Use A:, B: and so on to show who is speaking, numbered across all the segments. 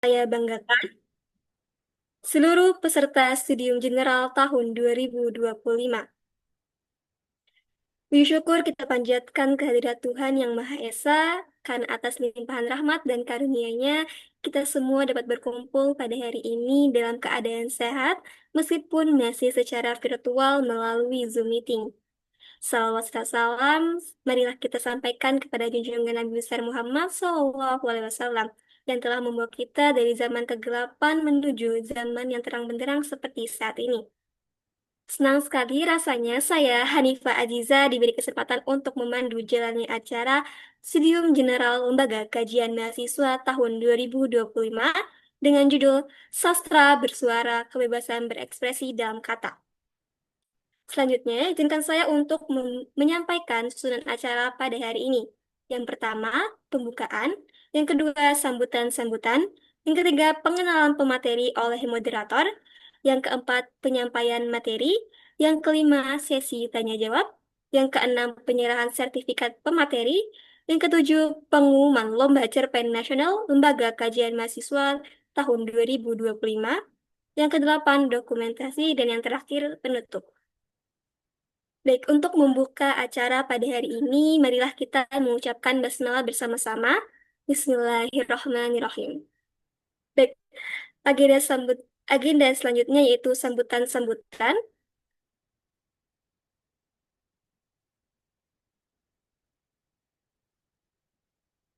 A: Saya banggakan seluruh peserta Studium General tahun 2025. Puji syukur kita panjatkan kehadirat Tuhan Yang Maha Esa, karena atas limpahan rahmat dan karunia-Nya, kita semua dapat berkumpul pada hari ini dalam keadaan sehat, meskipun masih secara virtual melalui Zoom meeting. Salawat serta salam, marilah kita sampaikan kepada junjungan Nabi besar Muhammad SAW yang telah membawa kita dari zaman kegelapan menuju zaman yang terang benderang seperti saat ini. Senang sekali rasanya saya, Hanifah Aziza, diberi kesempatan untuk memandu jalannya acara Studium General Lembaga Kajian Mahasiswa tahun 2025 dengan judul Sastra Bersuara Kebebasan Berekspresi dalam Kata. Selanjutnya, izinkan saya untuk menyampaikan susunan acara pada hari ini. Yang pertama, pembukaan. Yang kedua, sambutan-sambutan. Yang ketiga, pengenalan pemateri oleh moderator. Yang keempat, penyampaian materi. Yang kelima, sesi tanya-jawab. Yang keenam, penyerahan sertifikat pemateri. Yang ketujuh, pengumuman Lomba Cerpen Nasional Lembaga Kajian Mahasiswa tahun 2025. Yang kedelapan, dokumentasi. Dan yang terakhir, penutup. Baik, untuk membuka acara pada hari ini, marilah kita mengucapkan basmalah bersama-sama. Bismillahirrahmanirrahim. Baik, agenda agenda selanjutnya yaitu sambutan-sambutan.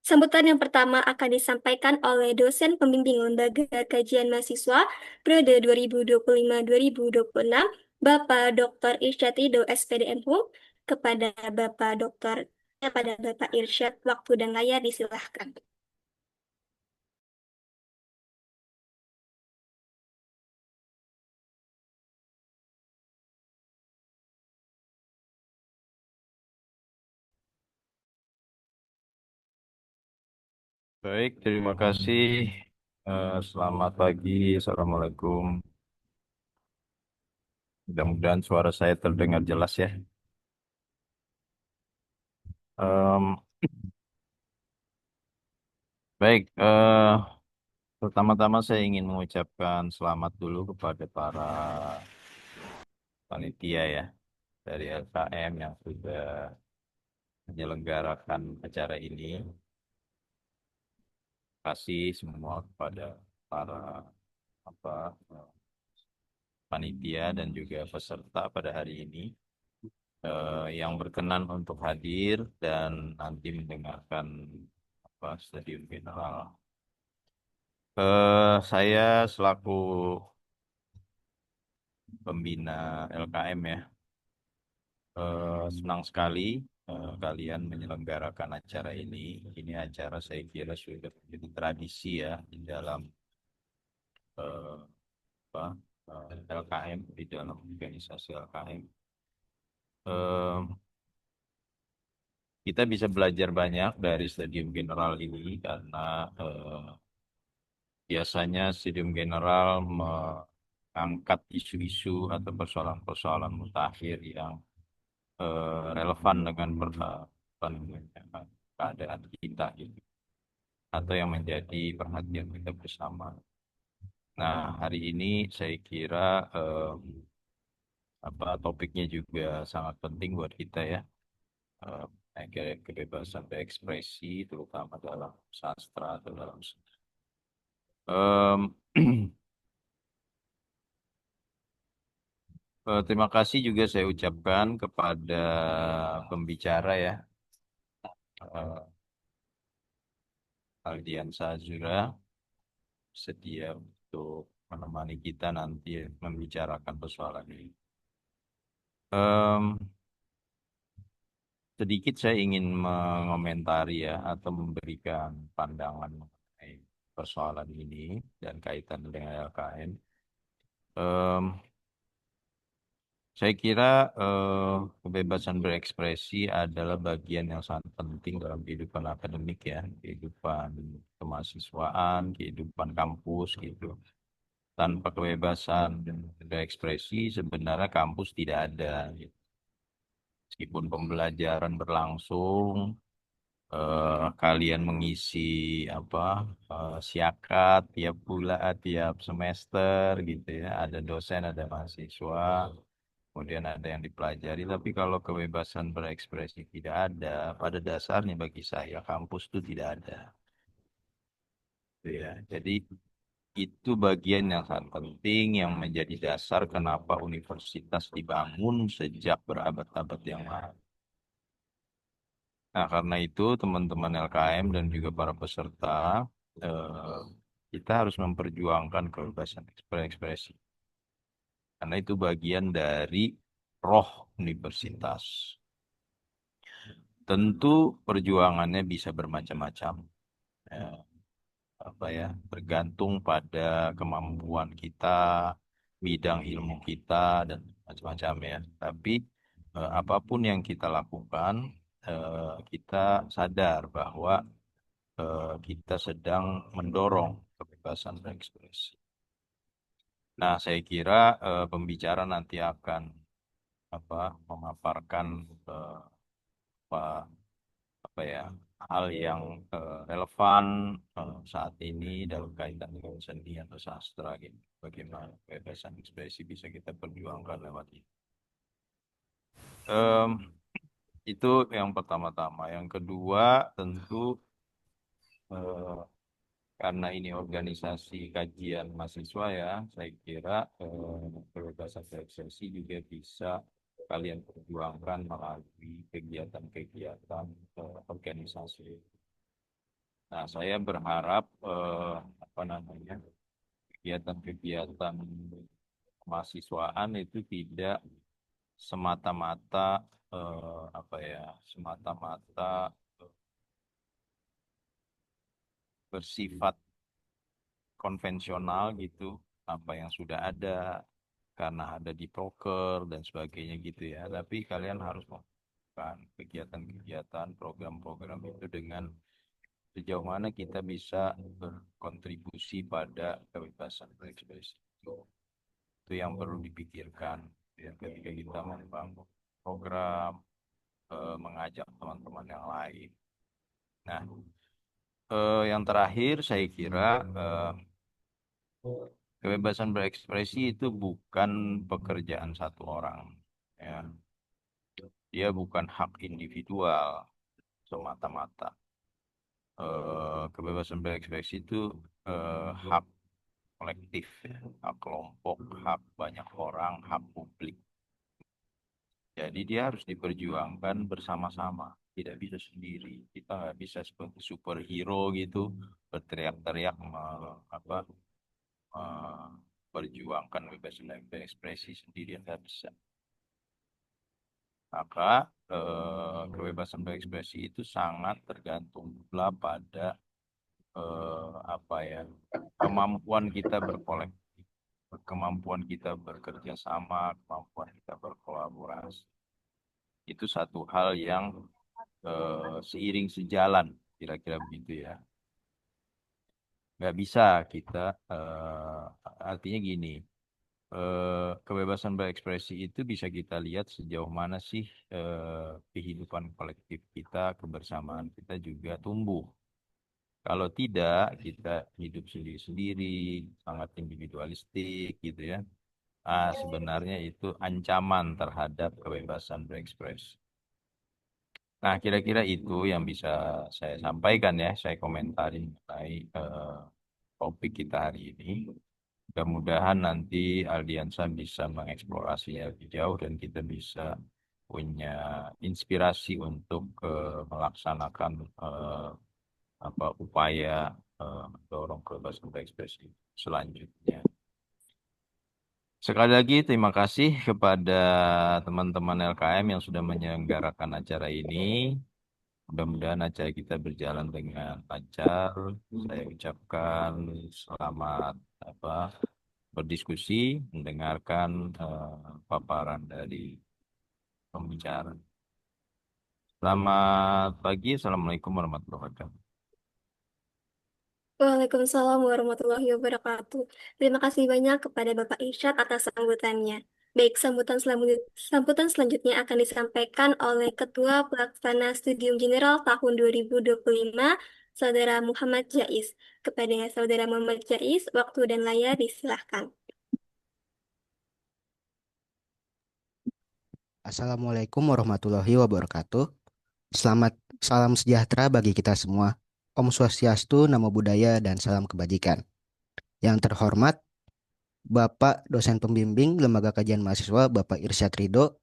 A: Sambutan yang pertama akan disampaikan oleh dosen pembimbing Lembaga Kajian Mahasiswa periode 2025-2026, Bapak Dr. Irsyad Ridho SPD MHUM, kepada Bapak Irsyad, waktu dan layar disilahkan.
B: Baik, terima kasih. Selamat pagi, Assalamualaikum. Mudah-mudahan suara saya terdengar jelas ya. Em, baik, pertama-tama saya ingin mengucapkan selamat dulu kepada para panitia ya dari LKM yang sudah menyelenggarakan acara ini. Terima kasih semua kepada para apa panitia dan juga peserta pada hari ini. Yang berkenan untuk hadir dan nanti mendengarkan stadium general. Saya selaku pembina LKM ya, senang sekali kalian menyelenggarakan acara ini. Ini acara saya kira sudah menjadi tradisi ya di dalam eh, apa, LKM, di dalam organisasi LKM. Eh, kita bisa belajar banyak dari stadium general ini karena biasanya Stadium General mengangkat isu-isu atau persoalan-persoalan mutakhir yang relevan dengan apa namanya, keadaan kita gitu, atau yang menjadi perhatian kita bersama. Nah, hari ini saya kira topiknya juga sangat penting buat kita ya. Eh, Kebebasan berekspresi, terutama dalam sastra atau dalam Em, terima kasih juga saya ucapkan kepada pembicara ya, eh, Aldian Sazura, sedia untuk menemani kita nanti membicarakan persoalan ini. Em, Sedikit saya ingin mengomentari ya atau memberikan pandangan mengenai persoalan ini dan kaitan dengan LKN. Em, Saya kira kebebasan berekspresi adalah bagian yang sangat penting dalam kehidupan akademik ya, kehidupan kemahasiswaan, kehidupan kampus gitu. Tanpa kebebasan berekspresi sebenarnya kampus tidak ada, gitu. Meskipun pembelajaran berlangsung, kalian mengisi apa siakat tiap bulan, tiap semester gitu ya. Ada dosen, ada mahasiswa, kemudian ada yang dipelajari. Tapi kalau kebebasan berekspresi tidak ada, pada dasarnya bagi saya kampus itu tidak ada. Gitu ya. Jadi itu bagian yang sangat penting yang menjadi dasar kenapa universitas dibangun sejak berabad-abad yang lalu. Nah, karena itu teman-teman LKM dan juga para peserta, eh, kita harus memperjuangkan kebebasan berekspresi. Karena itu bagian dari roh universitas. Tentu perjuangannya bisa bermacam-macam. Eh, apa ya, bergantung pada kemampuan kita, bidang ilmu kita, dan macam-macam ya. Tapi apapun yang kita lakukan, kita sadar bahwa kita sedang mendorong kebebasan berekspresi. Nah, saya kira pembicara nanti akan apa memaparkan eh, apa apa ya hal yang relevan saat ini dalam kaitan dengan seni atau sastra gitu. Bagaimana kebebasan ekspresi bisa kita perjuangkan lewat itu. Em, itu yang pertama-tama. Yang kedua tentu eh, karena ini organisasi kajian mahasiswa ya, saya kira kebebasan berekspresi juga bisa kalian perjuangkan melalui kegiatan-kegiatan organisasi. Nah, saya berharap apa namanya kegiatan-kegiatan kemahasiswaan itu tidak semata-mata apa ya semata-mata bersifat konvensional gitu, apa yang sudah ada karena ada di proker dan sebagainya gitu ya. Tapi kalian harus melakukan kegiatan-kegiatan, program-program itu dengan sejauh mana kita bisa berkontribusi pada kebebasan berekspresi itu. Itu yang perlu dipikirkan ya, ketika kita membangun program, mengajak teman-teman yang lain. Nah, yang terakhir saya kira kebebasan berekspresi itu bukan pekerjaan satu orang. Ya. Dia bukan hak individual semata-mata. Kebebasan berekspresi itu hak kolektif, ya. Hak kelompok, hak banyak orang, hak publik. Jadi dia harus diperjuangkan bersama-sama. Tidak bisa sendiri. Kita nggak bisa seperti superhero gitu, berteriak-teriak apa, perjuangkan kebebasan berekspresi sendirian nggak bisa. Maka kebebasan berekspresi itu sangat tergantung pula pada apa ya kemampuan kita berkolektif, kemampuan kita bekerja sama, kemampuan kita berkolaborasi. Itu satu hal yang seiring sejalan, kira-kira begitu ya. Nggak bisa kita, artinya gini, kebebasan berekspresi itu bisa kita lihat sejauh mana sih kehidupan kolektif kita, kebersamaan kita juga tumbuh. Kalau tidak, kita hidup sendiri-sendiri, sangat individualistik gitu ya. Sebenarnya itu ancaman terhadap kebebasan berekspresi. Nah, kira-kira itu yang bisa saya sampaikan ya, saya komentari mengenai topik kita hari ini. Mudah-mudahan nanti Aldiansa bisa mengeksplorasinya lebih jauh dan kita bisa punya inspirasi untuk melaksanakan apa upaya mendorong kebebasan berekspresi selanjutnya. Sekali lagi terima kasih kepada teman-teman LKM yang sudah menyelenggarakan acara ini. Mudah-mudahan acara kita berjalan dengan lancar. Saya ucapkan selamat apa berdiskusi, mendengarkan paparan dari pembicara. Selamat pagi, Assalamualaikum warahmatullahi wabarakatuh.
A: Waalaikumsalam warahmatullahi wabarakatuh. Terima kasih banyak kepada Bapak Irsyad atas sambutannya. Baik, sambutan selanjutnya akan disampaikan oleh Ketua Pelaksana Studium General tahun 2025, Saudara Muhammad Jais. Kepada Saudara Muhammad Jais, waktu dan layar disilahkan.
C: Assalamualaikum warahmatullahi wabarakatuh. Selamat salam sejahtera bagi kita semua. Om Swastiastu, Namo Buddhaya, dan salam kebajikan. Yang terhormat, Bapak dosen pembimbing Lembaga Kajian Mahasiswa, Bapak Irsyad Ridho.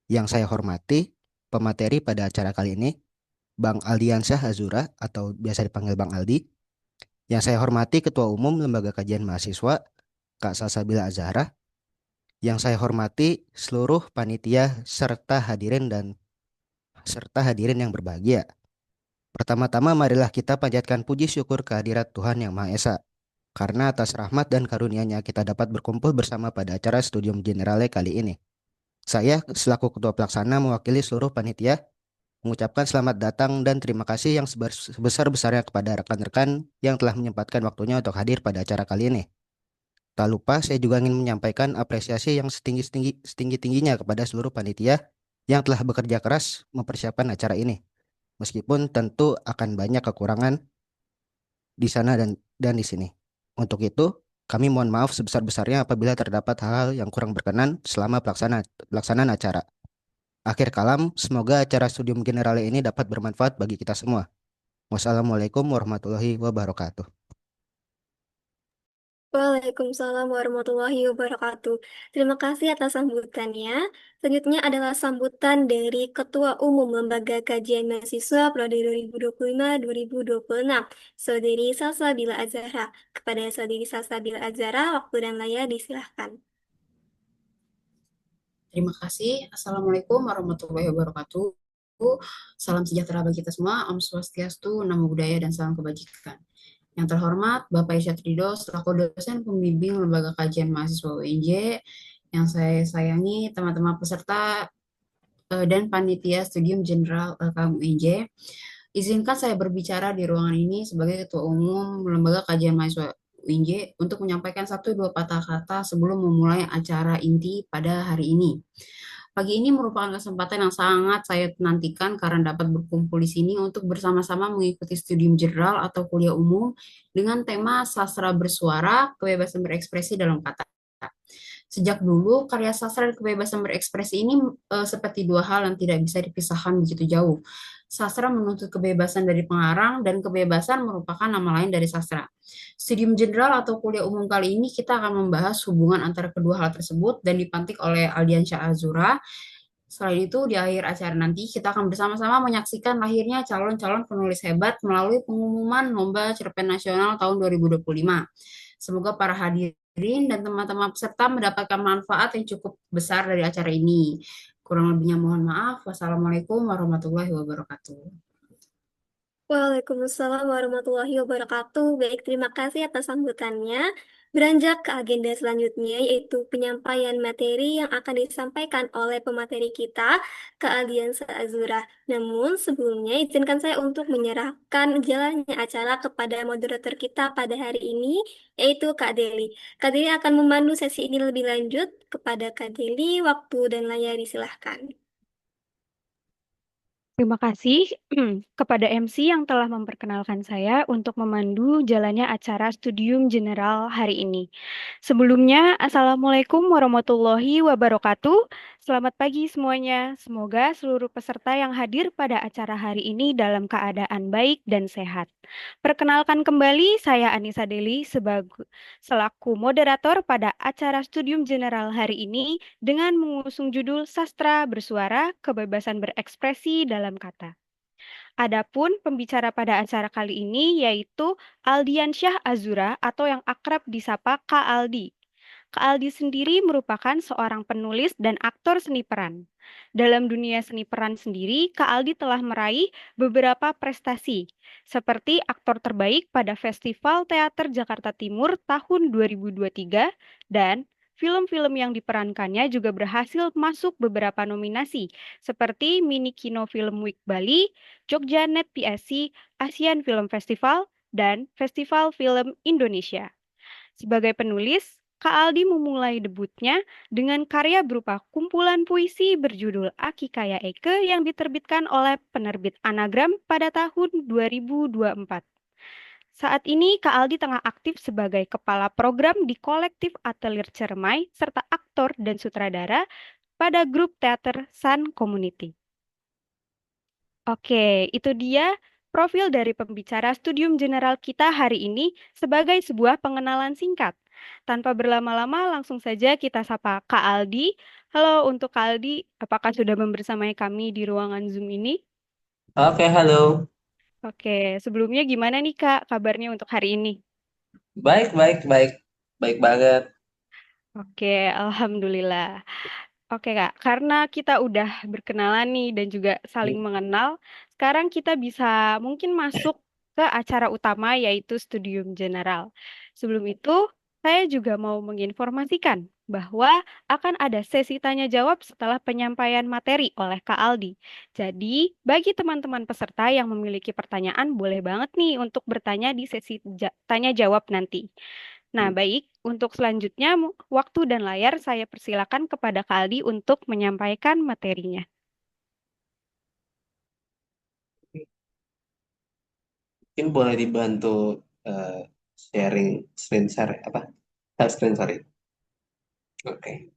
C: Yang saya hormati, pemateri pada acara kali ini, Bang Aldiansyah Azura atau biasa dipanggil Bang Aldi. Yang saya hormati, Ketua Umum Lembaga Kajian Mahasiswa, Kak Salsabila Azhara. Yang saya hormati, seluruh panitia serta hadirin yang berbahagia. Pertama-tama marilah kita panjatkan puji syukur kehadirat Tuhan Yang Maha Esa. Karena atas rahmat dan karunia-Nya kita dapat berkumpul bersama pada acara Studium Generale kali ini. Saya selaku Ketua Pelaksana mewakili seluruh panitia mengucapkan selamat datang dan terima kasih yang sebesar-besarnya kepada rekan-rekan yang telah menyempatkan waktunya untuk hadir pada acara kali ini. Tak lupa saya juga ingin menyampaikan apresiasi yang setinggi-tingginya kepada seluruh panitia yang telah bekerja keras mempersiapkan acara ini. Meskipun tentu akan banyak kekurangan di sana dan di sini. Untuk itu, kami mohon maaf sebesar-besarnya apabila terdapat hal-hal yang kurang berkenan selama pelaksanaan acara. Akhir kalam, semoga acara Studium Generale ini dapat bermanfaat bagi kita semua. Wassalamualaikum warahmatullahi wabarakatuh.
A: Waalaikumsalam warahmatullahi wabarakatuh. Terima kasih atas sambutannya. Selanjutnya adalah sambutan dari Ketua Umum Lembaga Kajian Mahasiswa Prodi 2025-2026, Saudari Salsabila Azhara. Kepada Saudari Salsabila Azhara, waktu dan layar disilahkan.
D: Terima kasih. Assalamualaikum warahmatullahi wabarakatuh. Salam sejahtera bagi kita semua. Om Swastiastu, Namo Buddhaya, dan salam kebajikan. Yang terhormat, Bapak Irsyad Ridho, selaku dosen pembimbing Lembaga Kajian Mahasiswa UNJ, yang saya sayangi, teman-teman peserta dan panitia Studium General LKM UNJ. Izinkan saya berbicara di ruangan ini sebagai Ketua Umum Lembaga Kajian Mahasiswa UNJ untuk menyampaikan satu dua patah kata sebelum memulai acara inti pada hari ini. Pagi ini merupakan kesempatan yang sangat saya nantikan karena dapat berkumpul di sini untuk bersama-sama mengikuti studium general atau kuliah umum dengan tema sastra bersuara, kebebasan berekspresi dalam kata. Sejak dulu, karya sastra dan kebebasan berekspresi ini seperti dua hal yang tidak bisa dipisahkan begitu jauh. Sastra menuntut kebebasan dari pengarang dan kebebasan merupakan nama lain dari sastra. Studium general atau kuliah umum kali ini kita akan membahas hubungan antara kedua hal tersebut dan dipantik oleh Aldiansyah Azura. Selain itu, di akhir acara nanti kita akan bersama-sama menyaksikan lahirnya calon-calon penulis hebat melalui pengumuman Lomba Cerpen Nasional tahun 2025. Semoga para hadirin dan teman-teman peserta mendapatkan manfaat yang cukup besar dari acara ini. Kurang lebihnya mohon maaf. Wassalamualaikum warahmatullahi wabarakatuh.
A: Waalaikumsalam warahmatullahi wabarakatuh. Baik, terima kasih atas sambutannya. Beranjak ke agenda selanjutnya, yaitu penyampaian materi yang akan disampaikan oleh pemateri kita, Kak Aliansa Azura. Namun, sebelumnya izinkan saya untuk menyerahkan jalannya acara kepada moderator kita pada hari ini, yaitu Kak Deli. Kak Deli akan memandu sesi ini lebih lanjut. Kepada Kak Deli, waktu dan layar disilahkan.
E: Terima kasih kepada MC yang telah memperkenalkan saya untuk memandu jalannya acara Studium General hari ini. Sebelumnya, Assalamualaikum warahmatullahi wabarakatuh. Selamat pagi semuanya. Semoga seluruh peserta yang hadir pada acara hari ini dalam keadaan baik dan sehat. Perkenalkan kembali, saya Anissa Deli selaku moderator pada acara Studium General hari ini dengan mengusung judul Sastra Bersuara, Kebebasan Berekspresi dalam Kata. Adapun pembicara pada acara kali ini yaitu Aldiansyah Azura atau yang akrab disapa Kak Aldi. Kak Aldi sendiri merupakan seorang penulis dan aktor seni peran. Dalam dunia seni peran sendiri, Kak Aldi telah meraih beberapa prestasi, seperti aktor terbaik pada Festival Teater Jakarta Timur tahun 2023 dan film-film yang diperankannya juga berhasil masuk beberapa nominasi, seperti Mini Kino Film Week Bali, Jogja Net PSC, ASEAN Film Festival, dan Festival Film Indonesia. Sebagai penulis, Kak Aldi memulai debutnya dengan karya berupa kumpulan puisi berjudul Aki Kaya Eke yang diterbitkan oleh penerbit Anagram pada tahun 2024. Saat ini, Kak Aldi tengah aktif sebagai kepala program di kolektif Atelier Cermai serta aktor dan sutradara pada grup teater Sun Community. Oke, itu dia profil dari pembicara Studium General kita hari ini sebagai sebuah pengenalan singkat. Tanpa berlama-lama, langsung saja kita sapa Kak Aldi. Halo untuk Kak Aldi, apakah sudah membersamai kami di ruangan Zoom ini?
F: Oke, halo.
E: Oke, sebelumnya gimana nih Kak kabarnya untuk hari ini?
F: Baik, baik, baik. Baik banget.
E: Oke, Alhamdulillah. Oke Kak, karena kita udah berkenalan nih dan juga saling mengenal, sekarang kita bisa mungkin masuk ke acara utama yaitu Studium General. Sebelum itu, saya juga mau menginformasikan bahwa akan ada sesi tanya jawab setelah penyampaian materi oleh Kak Aldi. Jadi, bagi teman-teman peserta yang memiliki pertanyaan, boleh banget nih untuk bertanya di sesi tanya jawab nanti. Nah, baik. Untuk selanjutnya, waktu dan layar saya persilakan kepada Kak Aldi untuk menyampaikan materinya.
F: Mungkin boleh dibantu eh, sharing screen share apa? Share screen, sorry. Oke.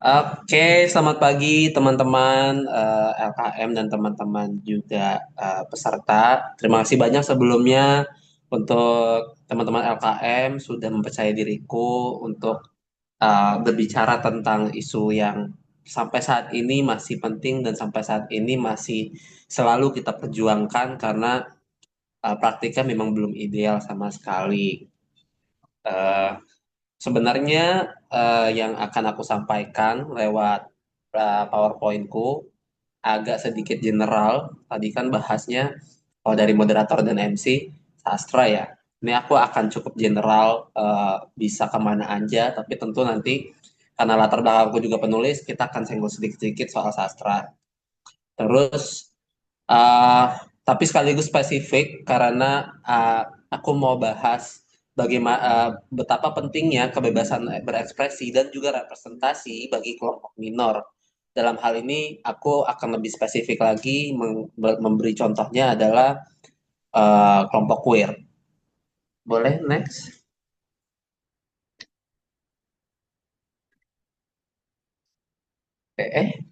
F: Oke, selamat pagi teman-teman LKM dan teman-teman juga peserta. Terima kasih banyak sebelumnya untuk teman-teman LKM sudah mempercayai diriku untuk berbicara tentang isu yang sampai saat ini masih penting dan sampai saat ini masih selalu kita perjuangkan karena praktiknya memang belum ideal sama sekali. Eh, Sebenarnya yang akan aku sampaikan lewat PowerPoint-ku agak sedikit general. Tadi kan bahasnya kalau dari moderator dan MC sastra ya. Ini aku akan cukup general, bisa kemana aja, tapi tentu nanti karena latar belakangku juga penulis, kita akan senggol sedikit-sedikit soal sastra. Terus, uh, tapi sekaligus spesifik karena aku mau bahas bagaimana betapa pentingnya kebebasan berekspresi dan juga representasi bagi kelompok minor. Dalam hal ini, aku akan lebih spesifik lagi memberi contohnya adalah kelompok queer. Boleh next?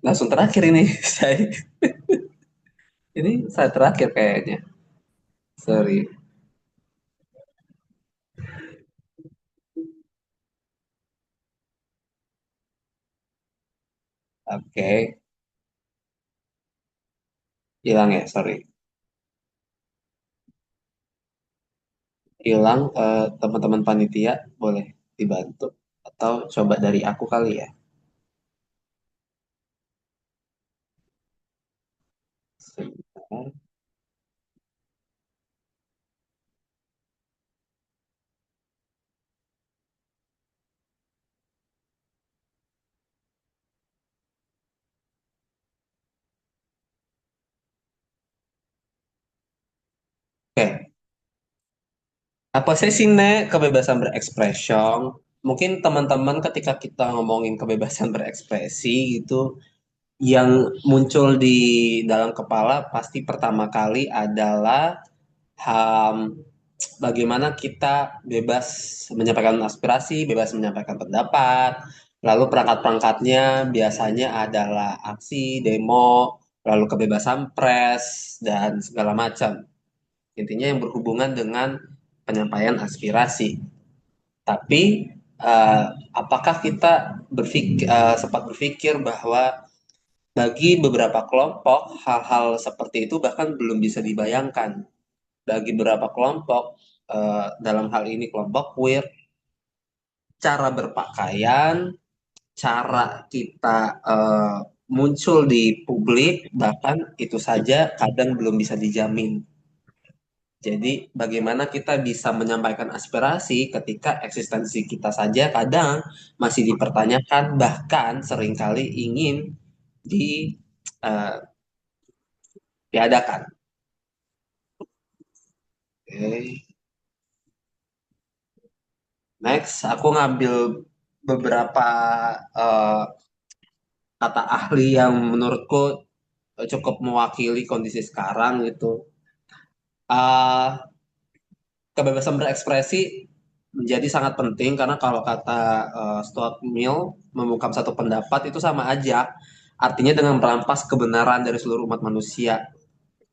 F: Langsung terakhir ini saya. Ini saya terakhir kayaknya. Sorry. Oke, hilang ya, sorry. Hilang, teman-teman panitia boleh dibantu atau coba dari aku kali ya. Sebentar. Oke, apa sih sih Nek, kebebasan berekspresi? Mungkin teman-teman ketika kita ngomongin kebebasan berekspresi itu yang muncul di dalam kepala pasti pertama kali adalah ham, bagaimana kita bebas menyampaikan aspirasi, bebas menyampaikan pendapat, lalu perangkat-perangkatnya biasanya adalah aksi, demo, lalu kebebasan pers, dan segala macam. Intinya yang berhubungan dengan penyampaian aspirasi. Tapi eh, apakah kita sempat berpikir bahwa bagi beberapa kelompok hal-hal seperti itu bahkan belum bisa dibayangkan. Bagi beberapa kelompok, dalam hal ini kelompok queer, cara berpakaian, cara kita muncul di publik, bahkan itu saja kadang belum bisa dijamin. Jadi, bagaimana kita bisa menyampaikan aspirasi ketika eksistensi kita saja kadang masih dipertanyakan, bahkan seringkali ingin ditiadakan. Oke. Next, aku ngambil beberapa eh, kata ahli yang menurutku cukup mewakili kondisi sekarang gitu. Eh, Kebebasan berekspresi menjadi sangat penting karena kalau kata Stuart Mill, mengungkap satu pendapat itu sama aja artinya dengan merampas kebenaran dari seluruh umat manusia.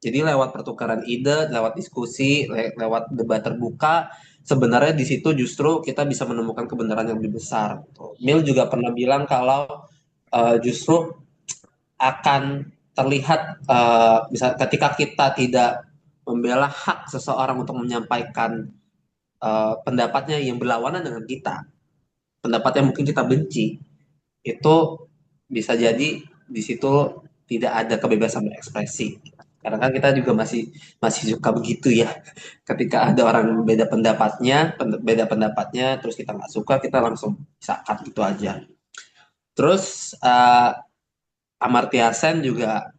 F: Jadi lewat pertukaran ide, lewat diskusi, lewat debat terbuka, sebenarnya di situ justru kita bisa menemukan kebenaran yang lebih besar. Mill juga pernah bilang kalau justru akan terlihat bisa ketika kita tidak membela hak seseorang untuk menyampaikan pendapatnya yang berlawanan dengan kita, pendapat yang mungkin kita benci, itu bisa jadi di situ tidak ada kebebasan berekspresi. Karena kan kita juga masih masih suka begitu ya. Ketika ada orang beda pendapatnya, terus kita nggak suka, kita langsung sakat gitu aja. Terus Amartya Sen juga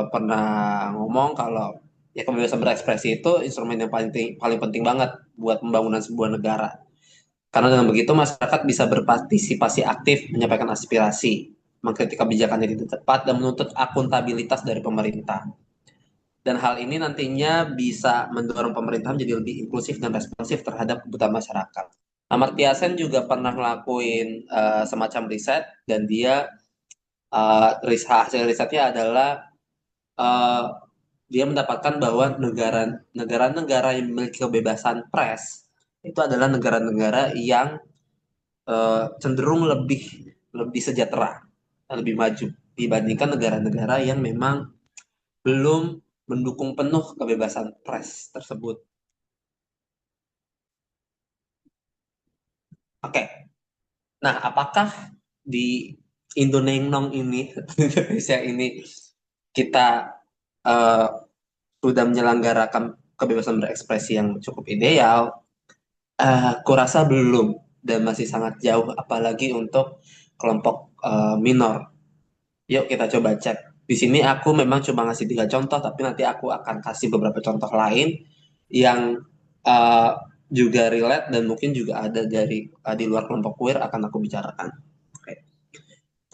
F: pernah ngomong kalau ya kebebasan berekspresi itu instrumen yang paling penting banget buat pembangunan sebuah negara. Karena dengan begitu masyarakat bisa berpartisipasi aktif, menyampaikan aspirasi, mengkritik kebijakan yang tidak tepat, dan menuntut akuntabilitas dari pemerintah. Dan hal ini nantinya bisa mendorong pemerintah menjadi lebih inklusif dan responsif terhadap kebutuhan masyarakat. Amartya Sen juga pernah ngelakuin semacam riset, dan dia hasil risetnya adalah uh, dia mendapatkan bahwa negara-negara yang memiliki kebebasan pers itu adalah negara-negara yang cenderung lebih lebih sejahtera dan lebih maju dibandingkan negara-negara yang memang belum mendukung penuh kebebasan pers tersebut. Oke, nah apakah di Indonesian ini, Indonesia ini kita uh, sudah menyelenggarakan kebebasan berekspresi yang cukup ideal? Kurasa belum dan masih sangat jauh, apalagi untuk kelompok minor. Yuk kita coba cek. Di sini aku memang cuma ngasih 3 contoh, tapi nanti aku akan kasih beberapa contoh lain yang uh, juga relate dan mungkin juga ada dari di luar kelompok queer akan aku bicarakan. Oke.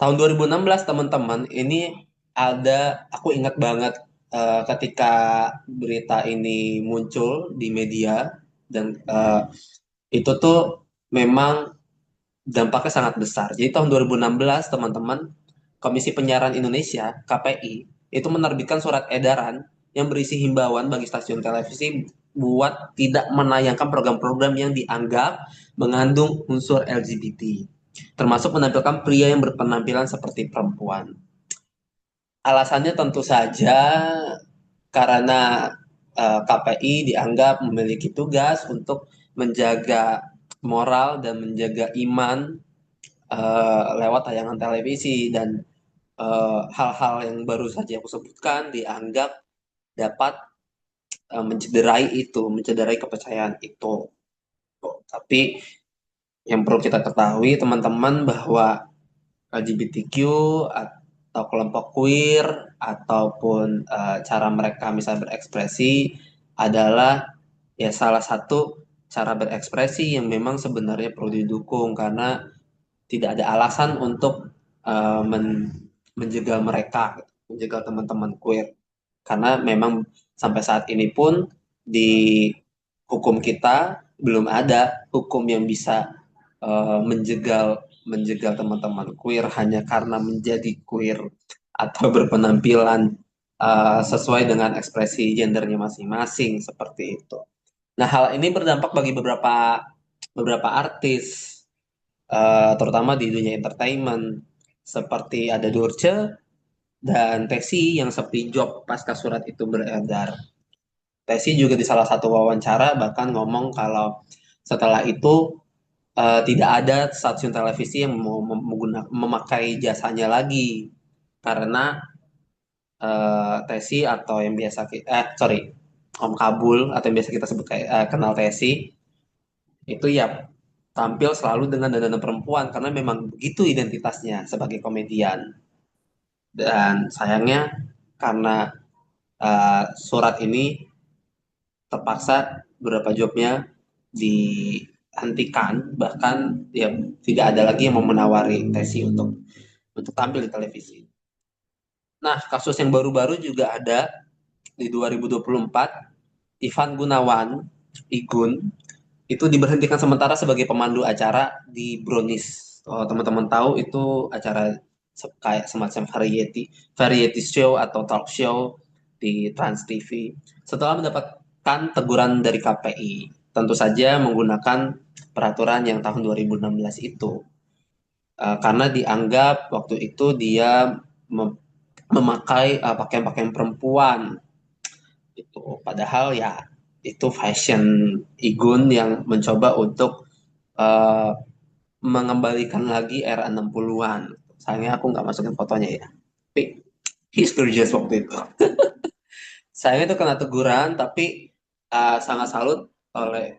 F: Tahun 2016 teman-teman, ini aku ingat banget ketika berita ini muncul di media dan itu tuh memang dampaknya sangat besar. Jadi tahun 2016 teman-teman, Komisi Penyiaran Indonesia (KPI) itu menerbitkan surat edaran yang berisi himbauan bagi stasiun televisi buat tidak menayangkan program-program yang dianggap mengandung unsur LGBT, termasuk menampilkan pria yang berpenampilan seperti perempuan. Alasannya tentu saja karena KPI dianggap memiliki tugas untuk menjaga moral dan menjaga iman lewat tayangan televisi, dan hal-hal yang baru saja aku sebutkan dianggap dapat mencederai kepercayaan itu. Tapi yang perlu kita ketahui teman-teman bahwa LGBTQ atau kelompok queer ataupun cara mereka misalnya berekspresi adalah ya salah satu cara berekspresi yang memang sebenarnya perlu didukung, karena tidak ada alasan untuk menjegal mereka, menjegal teman-teman queer, karena memang sampai saat ini pun di hukum kita belum ada hukum yang bisa menjegal menjegal teman-teman queer hanya karena menjadi queer atau berpenampilan sesuai dengan ekspresi gendernya masing-masing seperti itu. Nah, hal ini berdampak bagi beberapa beberapa artis, terutama di dunia entertainment, seperti ada Dorce dan Tessy yang seperti job pasca surat itu beredar. Tessy juga di salah satu wawancara bahkan ngomong kalau setelah itu tidak ada stasiun televisi yang mau memakai jasanya lagi karena Tessy atau yang biasa Om Kabul atau yang biasa kita sebut kayak kenal Tessy itu ya tampil selalu dengan dandanan perempuan karena memang begitu identitasnya sebagai komedian. Dan sayangnya karena surat ini terpaksa beberapa jobnya di hentikan, bahkan ya tidak ada lagi yang mau menawari Tesi untuk tampil di televisi. Nah, kasus yang baru-baru juga ada di 2024, Ivan Gunawan, Igun, itu diberhentikan sementara sebagai pemandu acara di Brownies. Oh, teman-teman tahu itu acara kayak semacam variety show atau talk show di Trans TV. Setelah mendapatkan teguran dari KPI, tentu saja menggunakan peraturan yang tahun 2016 itu. Karena dianggap waktu itu dia memakai pakaian-pakaian perempuan itu. Padahal ya itu fashion Igun yang mencoba untuk eh, mengembalikan lagi era 60-an. Sayangnya aku nggak masukin fotonya ya. Tapi he's gorgeous waktu itu. Sayangnya itu kena teguran, tapi sangat salut oleh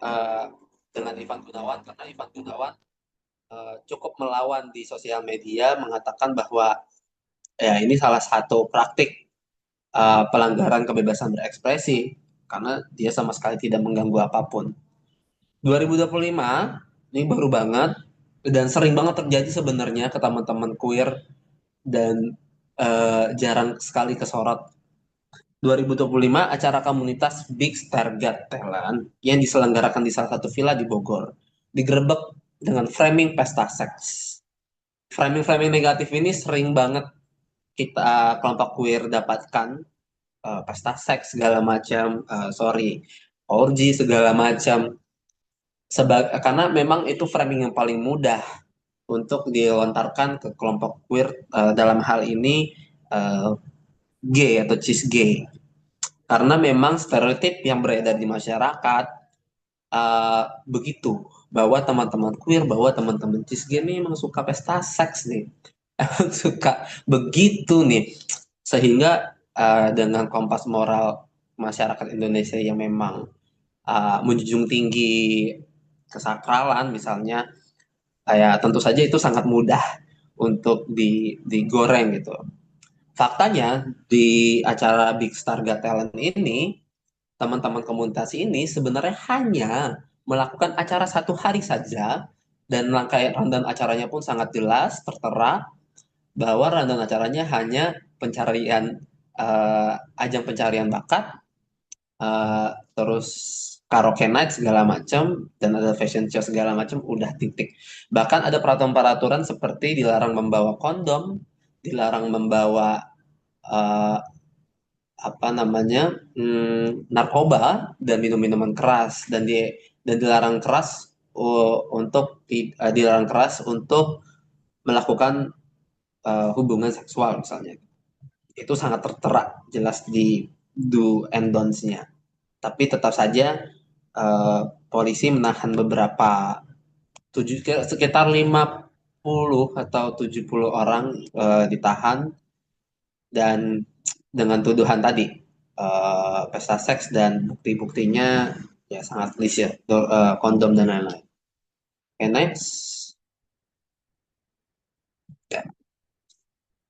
F: dengan Ivan Gunawan, karena Ivan Gunawan cukup melawan di sosial media, mengatakan bahwa ya ini salah satu praktik pelanggaran kebebasan berekspresi karena dia sama sekali tidak mengganggu apapun. 2025 ini baru banget dan sering banget terjadi sebenarnya ke teman-teman queer dan jarang sekali kesorot. 2025 acara komunitas Big Star Got Talent yang diselenggarakan di salah satu villa di Bogor digerebek dengan framing pesta seks. Framing-framing negatif ini sering banget kita kelompok queer dapatkan, pesta seks segala macam, sorry, orgi segala macam. Karena memang itu framing yang paling mudah untuk dilontarkan ke kelompok queer, dalam hal ini gay atau cis gay. Karena memang stereotip yang beredar di masyarakat begitu, bahwa teman-teman queer, bahwa teman-teman cis gay ini memang suka pesta seks nih, suka begitu nih, sehingga dengan kompas moral masyarakat Indonesia yang memang menjunjung tinggi kesakralan misalnya, ya tentu saja itu sangat mudah untuk digoreng gitu. Faktanya di acara Big Star Got Talent ini, teman-teman komunitas ini sebenarnya hanya melakukan acara 1 hari saja, dan rangkaian rundown acaranya pun sangat jelas tertera bahwa rundown acaranya hanya pencarian, ajang pencarian bakat, terus karaoke night segala macam, dan ada fashion show segala macam, udah titik. Bahkan ada peraturan-peraturan seperti dilarang membawa kondom, dilarang membawa eh, apa namanya, narkoba dan minum-minuman keras, dan dilarang keras dilarang keras untuk melakukan hubungan seksual misalnya. Itu sangat tertera jelas di do and don'ts-nya. Tapi tetap saja polisi menahan beberapa, sekitar 50 atau 70 orang ditahan, dan dengan tuduhan tadi pesta seks, dan bukti-buktinya ya sangat klise, kondom dan lain-lain. Okay, next. Ya.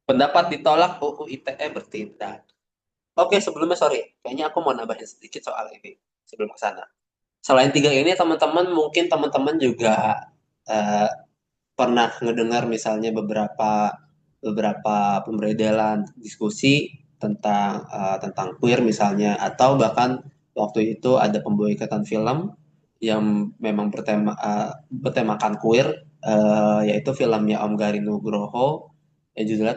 F: Pendapat ditolak, UU ITE bertindak. Oke, sebelumnya sorry, kayaknya aku mau nambahin sedikit soal ini sebelum ke sana. Selain 3 ini, teman-teman mungkin teman-teman juga eh, pernah ngedengar misalnya beberapa beberapa pemberedelan diskusi tentang queer misalnya, atau bahkan waktu itu ada pemboikatan film yang memang bertemakan queer, yaitu filmnya Om Gari Nugroho yang judulnya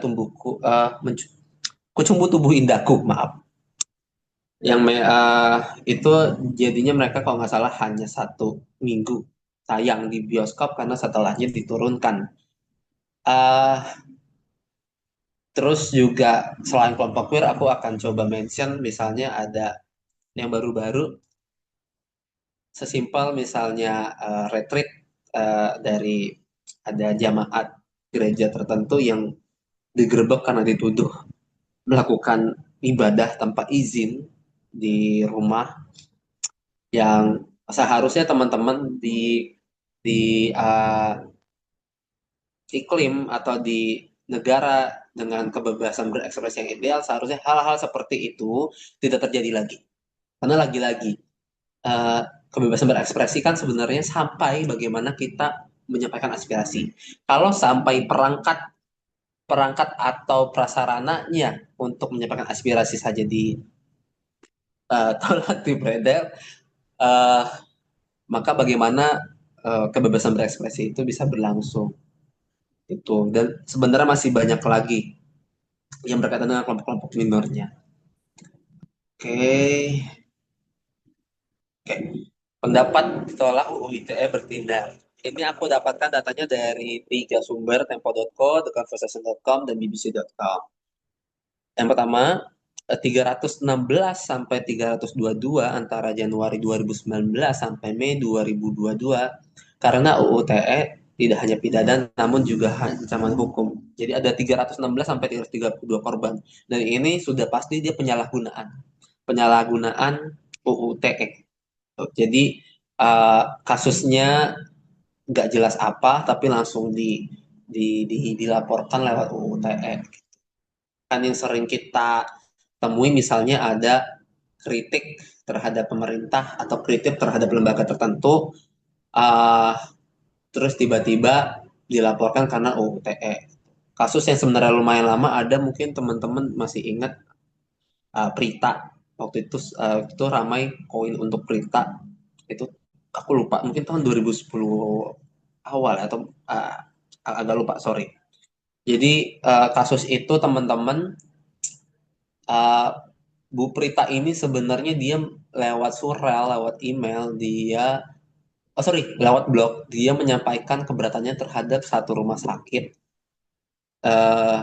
F: Kucumbu Tubuh Indahku, maaf. Itu jadinya mereka kalau nggak salah hanya 1 minggu tayang di bioskop karena setelahnya diturunkan. Terus juga selain kelompok queer, aku akan coba mention misalnya ada yang baru-baru, sesimpel misalnya retreat dari ada jamaat gereja tertentu yang digerebek karena dituduh melakukan ibadah tanpa izin di rumah, yang seharusnya teman-teman di iklim atau di negara dengan kebebasan berekspresi yang ideal, seharusnya hal-hal seperti itu tidak terjadi lagi. Karena lagi-lagi kebebasan berekspresi kan sebenarnya sampai bagaimana kita menyampaikan aspirasi. Kalau sampai perangkat atau prasarananya untuk menyampaikan aspirasi saja tolak di bredel, uh, maka bagaimana kebebasan berekspresi itu bisa berlangsung itu. Dan sebenarnya masih banyak lagi yang berkaitan dengan kelompok-kelompok minornya. Oke, oke. Pendapat tolak UU ITE bertindak. Ini aku dapatkan datanya dari 3 sumber, tempo.co, theconversation.com, dan bbc.com. Yang pertama, 316 sampai 322 antara Januari 2019 sampai Mei 2022 karena UU TE tidak hanya pidana namun juga ancaman hukum. Jadi ada 316 sampai 332 korban. Dan ini sudah pasti dia penyalahgunaan UU TE. Jadi kasusnya nggak jelas apa tapi langsung dilaporkan lewat UU TE. Kan yang sering kita temui misalnya ada kritik terhadap pemerintah atau kritik terhadap lembaga tertentu, uh, terus tiba-tiba dilaporkan karena UU TE. Kasus yang sebenarnya lumayan lama ada, mungkin teman-teman masih ingat Prita. Waktu itu ramai koin untuk Prita. Itu aku lupa, mungkin tahun 2010 awal atau agak lupa, sorry. Jadi kasus itu teman-teman, uh, Bu Prita ini sebenarnya dia lewat surel, lewat email, lewat blog, dia menyampaikan keberatannya terhadap satu rumah sakit eh,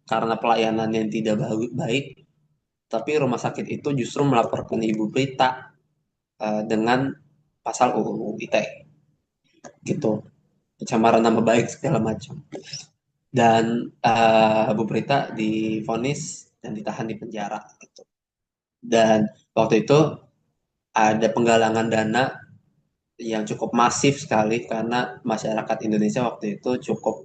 F: karena pelayanan yang tidak baik, tapi rumah sakit itu justru melaporkan Ibu Prita dengan pasal UU ITE, gitu, pencemaran nama baik segala macam. Dan Bu Prita divonis dan ditahan di penjara, gitu. Dan waktu itu ada penggalangan dana yang cukup masif sekali karena masyarakat Indonesia waktu itu cukup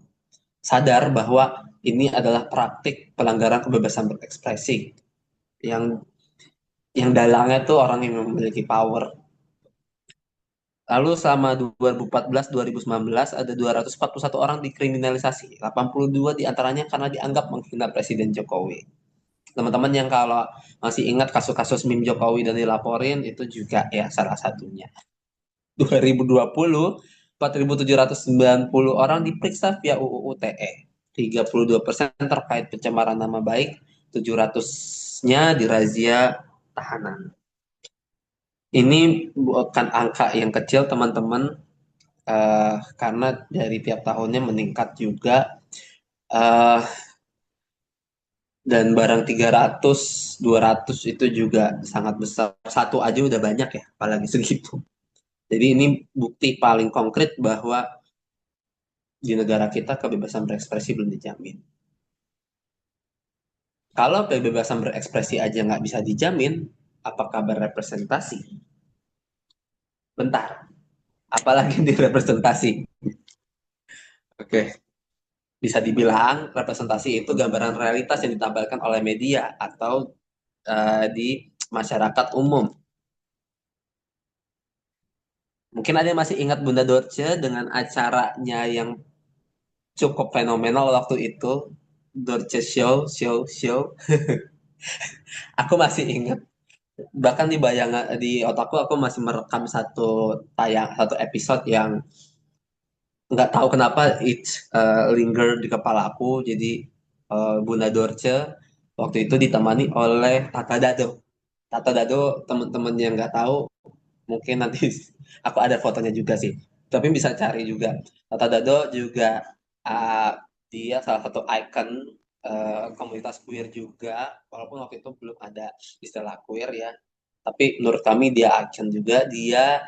F: sadar bahwa ini adalah praktik pelanggaran kebebasan berekspresi yang dalangnya tuh orang yang memiliki power. Lalu selama 2014-2019 ada 241 orang dikriminalisasi, 82 diantaranya karena dianggap menghina Presiden Jokowi. Teman-teman yang kalau masih ingat kasus-kasus meme Jokowi dan dilaporin, itu juga ya salah satunya. 2020, 4.790 orang diperiksa via UU TE. 32% terkait pencemaran nama baik, 700-nya dirazia tahanan. Ini bukan angka yang kecil, teman-teman, karena dari tiap tahunnya meningkat juga. Dan barang 300, 200 itu juga sangat besar. Satu aja udah banyak ya, apalagi segitu. Jadi ini bukti paling konkret bahwa di negara kita kebebasan berekspresi belum dijamin. Kalau kebebasan berekspresi aja nggak bisa dijamin, apakah berepresentasi? Bentar, apalagi direpresentasi? Oke, bisa dibilang representasi itu gambaran realitas yang ditampilkan oleh media atau di masyarakat umum. Mungkin ada yang masih ingat Bunda Dorce dengan acaranya yang cukup fenomenal waktu itu, Dorce Show. Aku masih ingat, bahkan di otakku aku masih merekam satu episode yang nggak tahu kenapa linger di kepala aku. Jadi Bunda Dorce waktu itu ditemani oleh Tata Dado. Tata Dado, teman-teman yang nggak tahu mungkin nanti aku ada fotonya juga sih, tapi bisa cari juga. Tata Dado juga uh, dia salah satu ikon komunitas queer juga, walaupun waktu itu belum ada istilah queer ya, tapi menurut kami dia ikon juga. Dia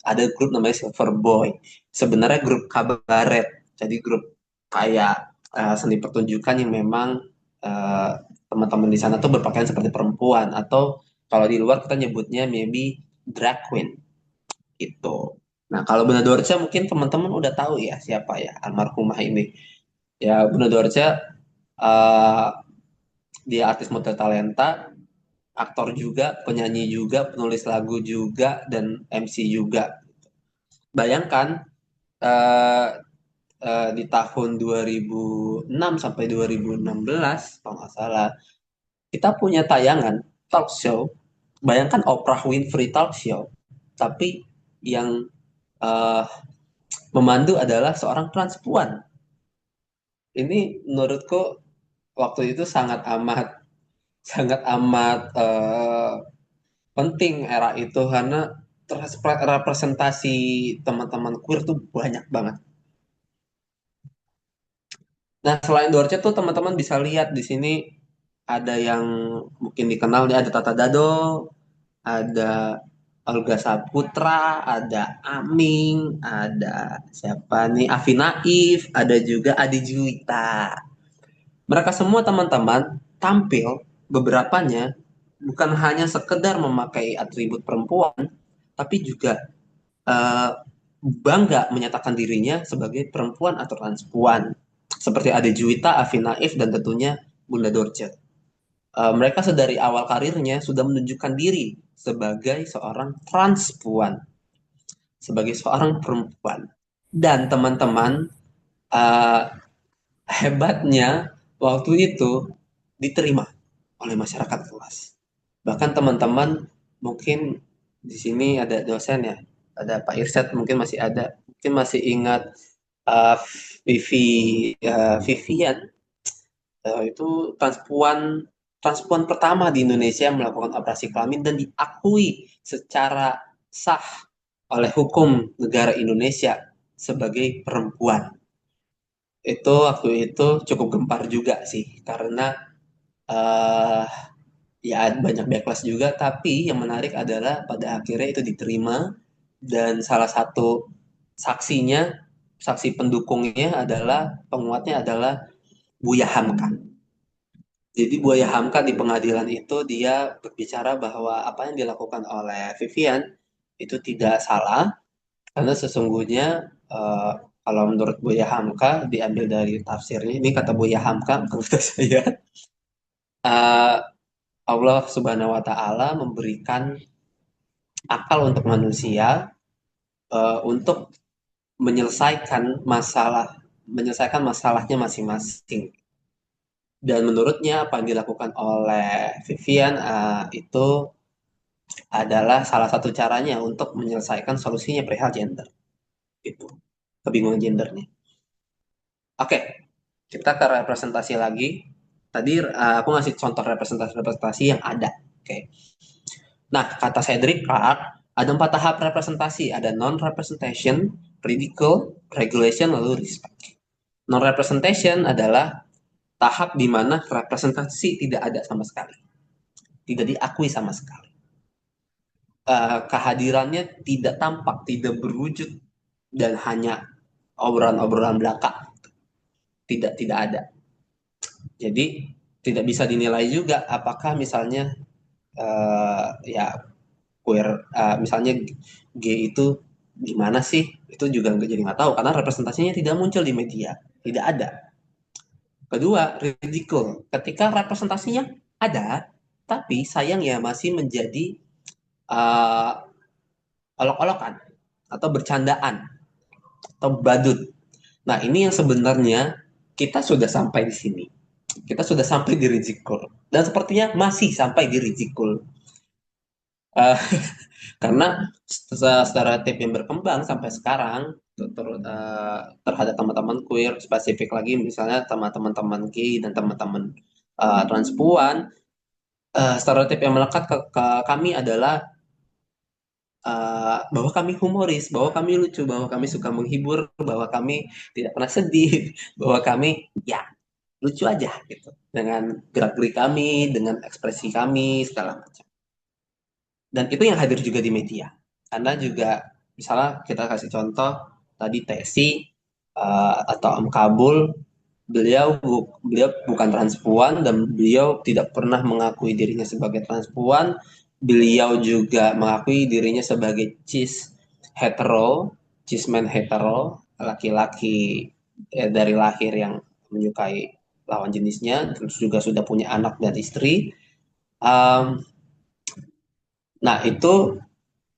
F: ada grup namanya Silver Boy, sebenarnya grup kabaret, jadi grup kayak seni pertunjukan yang memang uh, teman-teman di sana tuh berpakaian seperti perempuan, atau kalau di luar kita nyebutnya maybe drag queen itu. Nah, kalau Bunda Dorce mungkin teman-teman udah tahu ya siapa ya almarhumah ini. Ya, Bunda Dorce dia artis model talenta, aktor juga, penyanyi juga, penulis lagu juga, dan MC juga. Bayangkan eh, di tahun 2006 sampai 2016, kalau nggak salah, kita punya tayangan talk show. Bayangkan Oprah Winfrey talk show, tapi yang eh, memandu adalah seorang transpuan. Ini menurutku waktu itu sangat amat penting era itu karena representasi teman-teman queer tuh banyak banget. Nah, selain Dorce tuh teman-teman bisa lihat di sini ada yang mungkin dikenal nih, ada Tata Dado, ada Olga Saputra, ada Aming, ada siapa nih, Afi Naif, ada juga Adi Juwita. Mereka semua teman-teman tampil, beberapanya bukan hanya sekedar memakai atribut perempuan, tapi juga eh, bangga menyatakan dirinya sebagai perempuan atau transpuan. Seperti Ade Juwita, Afi Naif, dan tentunya Bunda Dorce. Mereka sedari awal karirnya sudah menunjukkan diri sebagai seorang transpuan, sebagai seorang perempuan. Dan teman-teman, eh, hebatnya waktu itu diterima oleh masyarakat luas. Bahkan teman-teman mungkin di sini ada dosen ya, ada Pak Irsyad mungkin masih ada, mungkin masih ingat uh, Vivian, itu transpuan pertama di Indonesia yang melakukan operasi kelamin dan diakui secara sah oleh hukum negara Indonesia sebagai perempuan. Itu waktu itu cukup gempar juga sih karena eh ya banyak backlash juga, tapi yang menarik adalah pada akhirnya itu diterima dan salah satu saksinya, saksi pendukungnya adalah, penguatnya adalah Buya Hamka. Jadi Buya Hamka di pengadilan itu dia berbicara bahwa apa yang dilakukan oleh Vivian itu tidak salah karena sesungguhnya eh, kalau menurut Buya Hamka diambil dari tafsirnya, ini kata Buya Hamka bukan kata saya, eh, Allah Subhanahu wa taala memberikan akal untuk manusia untuk menyelesaikan masalahnya masing-masing. Dan menurutnya apa yang dilakukan oleh Vivian itu adalah salah satu caranya untuk menyelesaikan solusinya perihal gender. Itu kebingungan gendernya. Oke, kita ke representasi lagi. Tadi aku ngasih contoh representasi-representasi yang ada. Oke. Nah, kata Cedric Clark, ada 4 tahap representasi. Ada non-representation, ridicule, regulation, lalu respect. Non-representation adalah tahap di mana representasi tidak ada sama sekali. Tidak diakui sama sekali. Kehadirannya tidak tampak, tidak berwujud, dan hanya obrolan-obrolan belaka. Tidak ada. Jadi, tidak bisa dinilai juga apakah misalnya ya queer, misalnya gay itu gimana sih, itu juga jadi nggak tahu karena representasinya tidak muncul di media, tidak ada. Kedua, ridicule, ketika representasinya ada tapi sayangnya masih menjadi olok-olokan atau bercandaan atau badut. Nah, ini yang sebenarnya kita sudah sampai di sini, kita sudah sampai di ridicule dan sepertinya masih sampai di ridicule. Uh, karena stereotip yang berkembang sampai sekarang terhadap teman-teman queer, spesifik lagi misalnya teman-teman gay dan teman-teman transpuan, stereotip yang melekat ke kami adalah bahwa kami humoris, bahwa kami lucu, bahwa kami suka menghibur, bahwa kami tidak pernah sedih, bahwa kami ya lucu aja gitu dengan gerak-gerik kami, dengan ekspresi kami segala macam. Dan itu yang hadir juga di media. Karena juga misalnya kita kasih contoh tadi Tesi atau Om Kabul, beliau bukan transpuan dan beliau tidak pernah mengakui dirinya sebagai transpuan. Beliau juga mengakui dirinya sebagai cis man hetero, laki-laki dari lahir yang menyukai lawan jenisnya, terus juga sudah punya anak dan istri. Nah, itu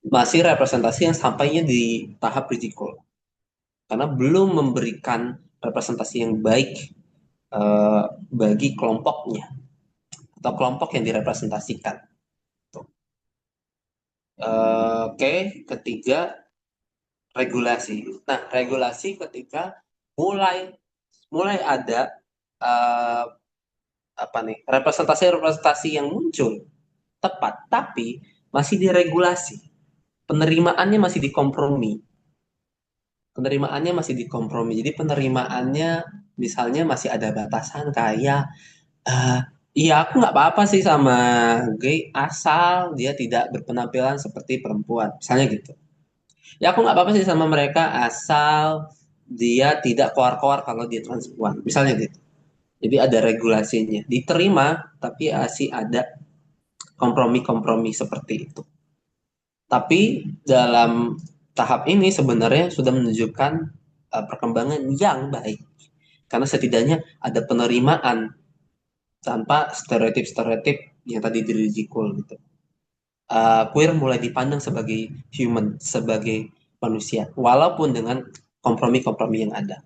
F: masih representasi yang sampainya di tahap ridicule. Karena belum memberikan representasi yang baik eh, bagi kelompoknya atau kelompok yang direpresentasikan. Oke, ketiga regulasi. Nah, regulasi ketika mulai mulai ada eh, apa nih representasi-representasi yang muncul tepat, tapi masih diregulasi. Penerimaannya masih dikompromi. Penerimaannya masih dikompromi. Jadi penerimaannya misalnya masih ada batasan kayak eh iya aku nggak apa-apa sih sama gay asal dia tidak berpenampilan seperti perempuan. Misalnya gitu. Ya aku nggak apa-apa sih sama mereka asal dia tidak keluar-keluar kalau dia transpuan. Misalnya gitu. Jadi ada regulasinya. Diterima tapi masih ada kompromi-kompromi seperti itu. Tapi dalam tahap ini sebenarnya sudah menunjukkan perkembangan yang baik. Karena setidaknya ada penerimaan tanpa stereotip-stereotip yang tadi diridikul gitu. Queer mulai dipandang sebagai human, sebagai manusia, walaupun dengan kompromi-kompromi yang ada.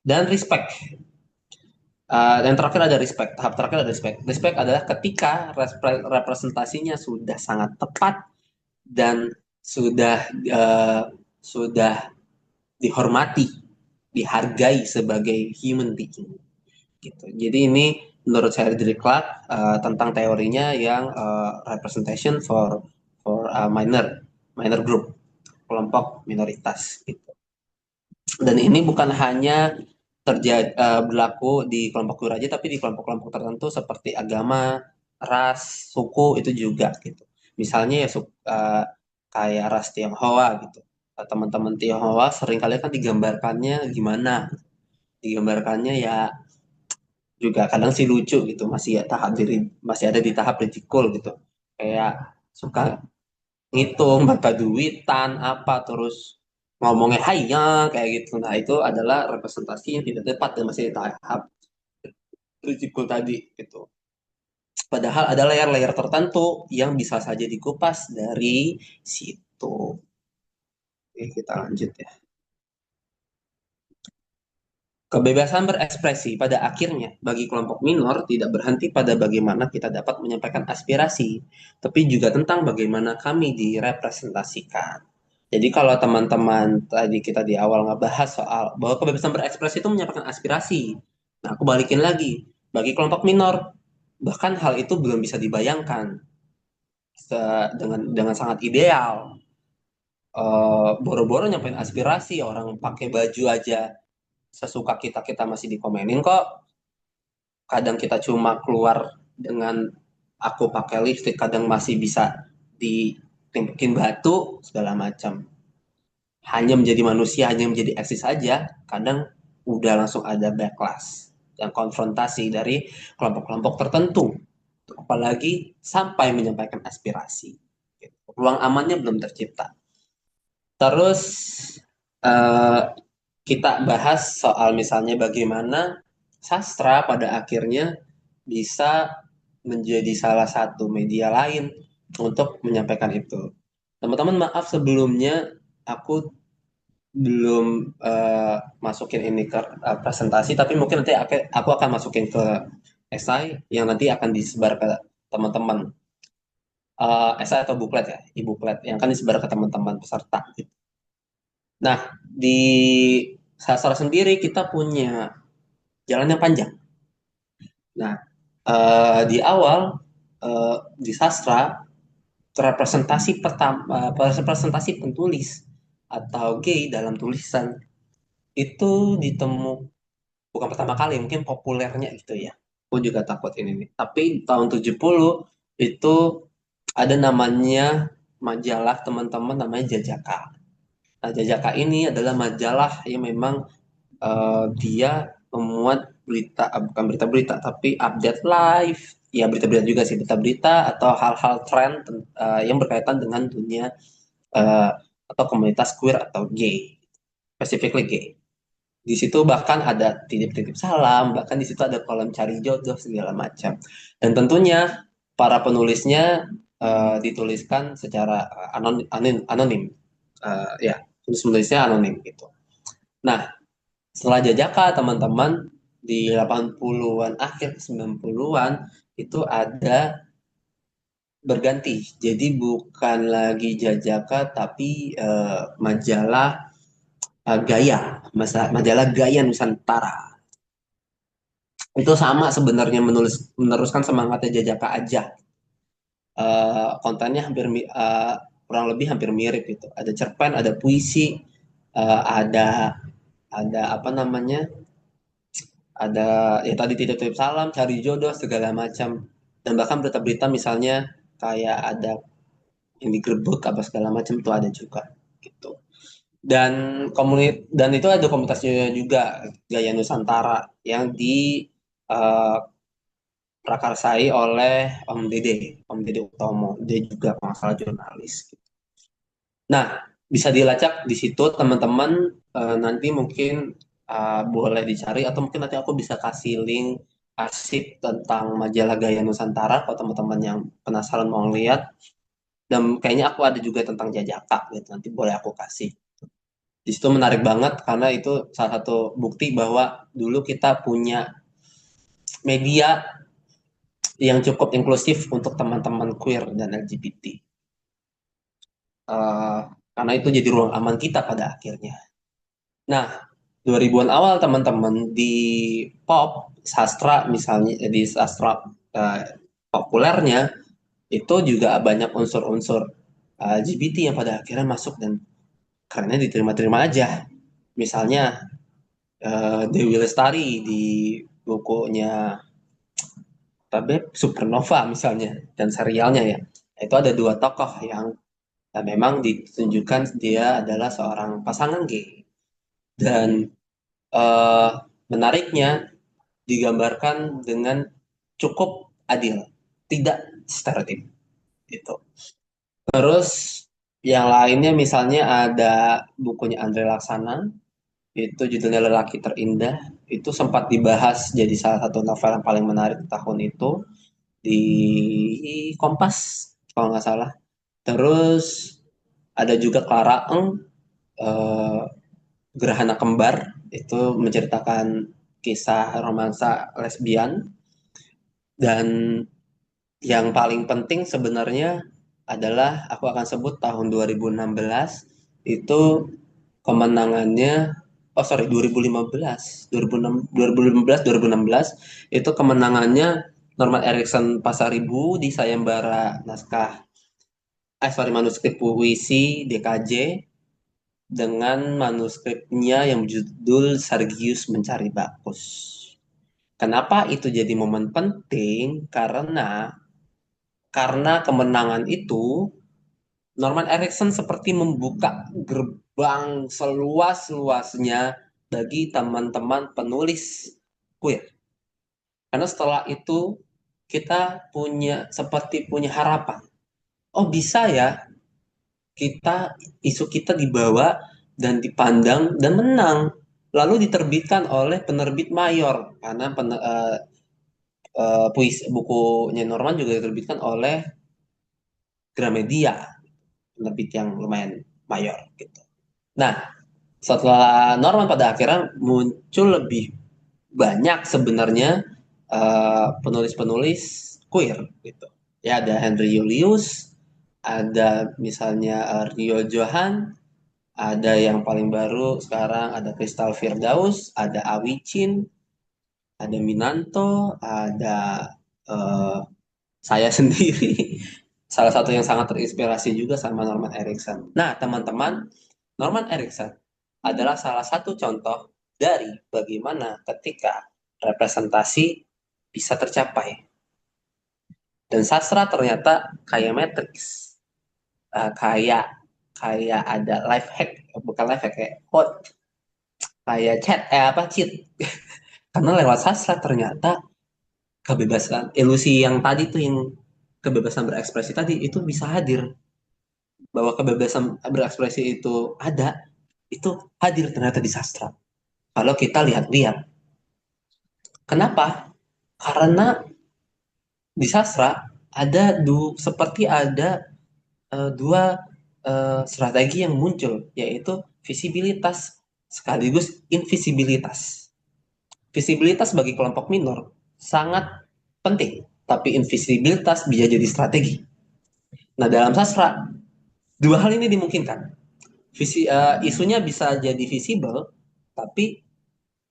F: Dan respect. Yang terakhir ada respect. Tahap terakhir ada respect. Respect adalah ketika representasinya sudah sangat tepat dan sudah dihormati, dihargai sebagai human being. Gitu. Jadi ini menurut saya dari Clark tentang teorinya yang representation for minor group, kelompok minoritas. Gitu. Dan ini bukan hanya berlaku di kelompok queer aja, tapi di kelompok-kelompok tertentu seperti agama, ras, suku itu juga gitu. Misalnya ya kayak ras Tionghoa gitu. Teman-teman Tionghoa seringkali kan digambarkannya gimana? Digambarkannya ya juga kadang sih lucu gitu, masih ada di tahap ridicule gitu. Kayak suka ngitung berapa duitan apa terus ngomongnya hayya kayak gitu. Nah, itu adalah representasi yang tidak tepat dan masih di tahap ridicule tadi gitu. Padahal ada layer-layer tertentu yang bisa saja dikupas dari situ. Oke, kita lanjut ya. Kebebasan berekspresi pada akhirnya bagi kelompok minor tidak berhenti pada bagaimana kita dapat menyampaikan aspirasi, tapi juga tentang bagaimana kami direpresentasikan. Jadi kalau teman-teman tadi kita di awal ngebahas soal bahwa kebebasan berekspresi itu menyampaikan aspirasi. Nah, aku balikin lagi. Bagi kelompok minor, bahkan hal itu belum bisa dibayangkan dengan sangat ideal. Boro-boro nyampein aspirasi, orang pakai baju aja sesuka kita kita masih dikomenin kok. Kadang kita cuma keluar dengan aku pakai lipstick, kadang masih bisa ditimpukin batu segala macam. Hanya menjadi manusia, hanya menjadi eksis saja, kadang udah langsung ada backlash dan konfrontasi dari kelompok-kelompok tertentu, apalagi sampai menyampaikan aspirasi. Ruang amannya belum tercipta. Terus eh, kita bahas soal misalnya bagaimana sastra pada akhirnya bisa menjadi salah satu media lain untuk menyampaikan itu. Teman-teman, maaf sebelumnya aku belum masukin ini ke presentasi, tapi mungkin nanti aku akan masukin ke esai yang nanti akan disebar ke teman-teman. Esai atau buklet ya, e-buklet yang akan disebar ke teman-teman peserta. Nah, di sastra sendiri kita punya jalan yang panjang. Nah, di awal di sastra representasi pentulis atau gay dalam tulisan itu bukan pertama kali, mungkin populernya gitu ya. Aku juga takut ini nih. Tapi tahun 70 itu ada namanya majalah teman-teman namanya Jajaka. Nah, Jajaka ini adalah majalah yang memang dia memuat berita, bukan berita-berita, tapi update live, ya berita-berita juga sih, berita-berita atau hal-hal tren yang berkaitan dengan dunia uh, atau komunitas queer atau gay, specifically gay. Di situ bahkan ada titip-titip salam, bahkan di situ ada kolom cari jodoh segala macam. Dan tentunya para penulisnya dituliskan secara anonim. Ya, tulis-menulisnya anonim gitu. Nah, setelah Jajaka teman-teman di 80-an akhir 90-an itu ada berganti. Jadi bukan lagi Jajaka tapi majalah Gaya, majalah Gaya Nusantara. Itu sama sebenarnya meneruskan semangatnya Jajaka aja. Kontennya kurang lebih hampir mirip gitu. Ada cerpen, ada puisi, ada apa namanya? Ada ya tadi titip-titip salam, cari jodoh segala macam. Dan bahkan berita-berita misalnya kayak ada yang digerebek apa segala macam itu ada juga gitu. Dan itu ada komunitasnya juga Gaya Nusantara yang di eh, prakarsai oleh Om Dede Utomo. Dia juga kalau nggak salah jurnalis. Nah, bisa dilacak di situ teman-teman. Nanti mungkin boleh dicari atau mungkin nanti aku bisa kasih link arsip tentang majalah Gaya Nusantara kalau teman-teman yang penasaran mau lihat. Dan kayaknya aku ada juga tentang Jajaka gitu. Nanti boleh aku kasih. Di situ menarik banget karena itu salah satu bukti bahwa dulu kita punya media yang cukup inklusif untuk teman-teman queer dan LGBT. Eh, karena itu jadi ruang aman kita pada akhirnya. Nah, 2000-an awal teman-teman di pop, sastra misalnya, di sastra eh, populernya, itu juga banyak unsur-unsur LGBT yang pada akhirnya masuk dan karena diterima-terima aja. Misalnya Dewi Lestari di bukunya Tabeb Supernova misalnya dan serialnya ya. Itu ada dua tokoh yang memang ditunjukkan dia adalah seorang pasangan gay. Dan eh, menariknya digambarkan dengan cukup adil, tidak stereotip itu. Terus yang lainnya misalnya ada bukunya Andre Laksana, itu judulnya Lelaki Terindah, itu sempat dibahas jadi salah satu novel yang paling menarik tahun itu di Kompas kalau nggak salah. Terus ada juga Clara Eng, eh, Gerhana Kembar, itu menceritakan kisah romansa lesbian. Dan yang paling penting sebenarnya adalah aku akan sebut tahun 2016 itu kemenangannya, oh sorry 2015, 2015, 2016 itu kemenangannya Norman Erickson Pasaribu di sayembara naskah, manuskrip puisi DKJ dengan manuskripnya yang berjudul Sergius Mencari Bacchus. Kenapa itu jadi momen penting? Karena kemenangan itu Norman Erickson seperti membuka gerbang seluas-luasnya bagi teman-teman penulis queer. Karena setelah itu kita seperti punya harapan. Oh bisa ya, isu kita dibawa dan dipandang dan menang. Lalu diterbitkan oleh penerbit mayor karena bukunya Norman juga diterbitkan oleh Gramedia, penerbit yang lumayan mayor gitu. Nah, setelah Norman pada akhirnya muncul lebih banyak sebenarnya penulis-penulis queer gitu. Ya ada Henry Julius, ada misalnya Rio Johan, ada yang paling baru sekarang ada Crystal Firdaus, ada Awicin, ada Minanto, ada eh, saya sendiri. Salah satu yang sangat terinspirasi juga sama Norman Erickson. Nah, teman-teman, Norman Erickson adalah salah satu contoh dari bagaimana ketika representasi bisa tercapai. Dan sastra ternyata kayak Matrix. Kayak ada life hack, bukan life hack, kayak quote, kayak cheat. Karena lewat sastra ternyata kebebasan, ilusi yang tadi tuh yang kebebasan berekspresi tadi itu bisa hadir. Bahwa kebebasan berekspresi itu ada, itu hadir ternyata di sastra. Kalau kita lihat-lihat. Kenapa? Karena di sastra seperti ada dua strategi yang muncul, yaitu visibilitas sekaligus invisibilitas. Visibilitas bagi kelompok minor sangat penting, tapi invisibilitas bisa jadi strategi. Nah, dalam sastra, dua hal ini dimungkinkan. Isunya bisa jadi visible, tapi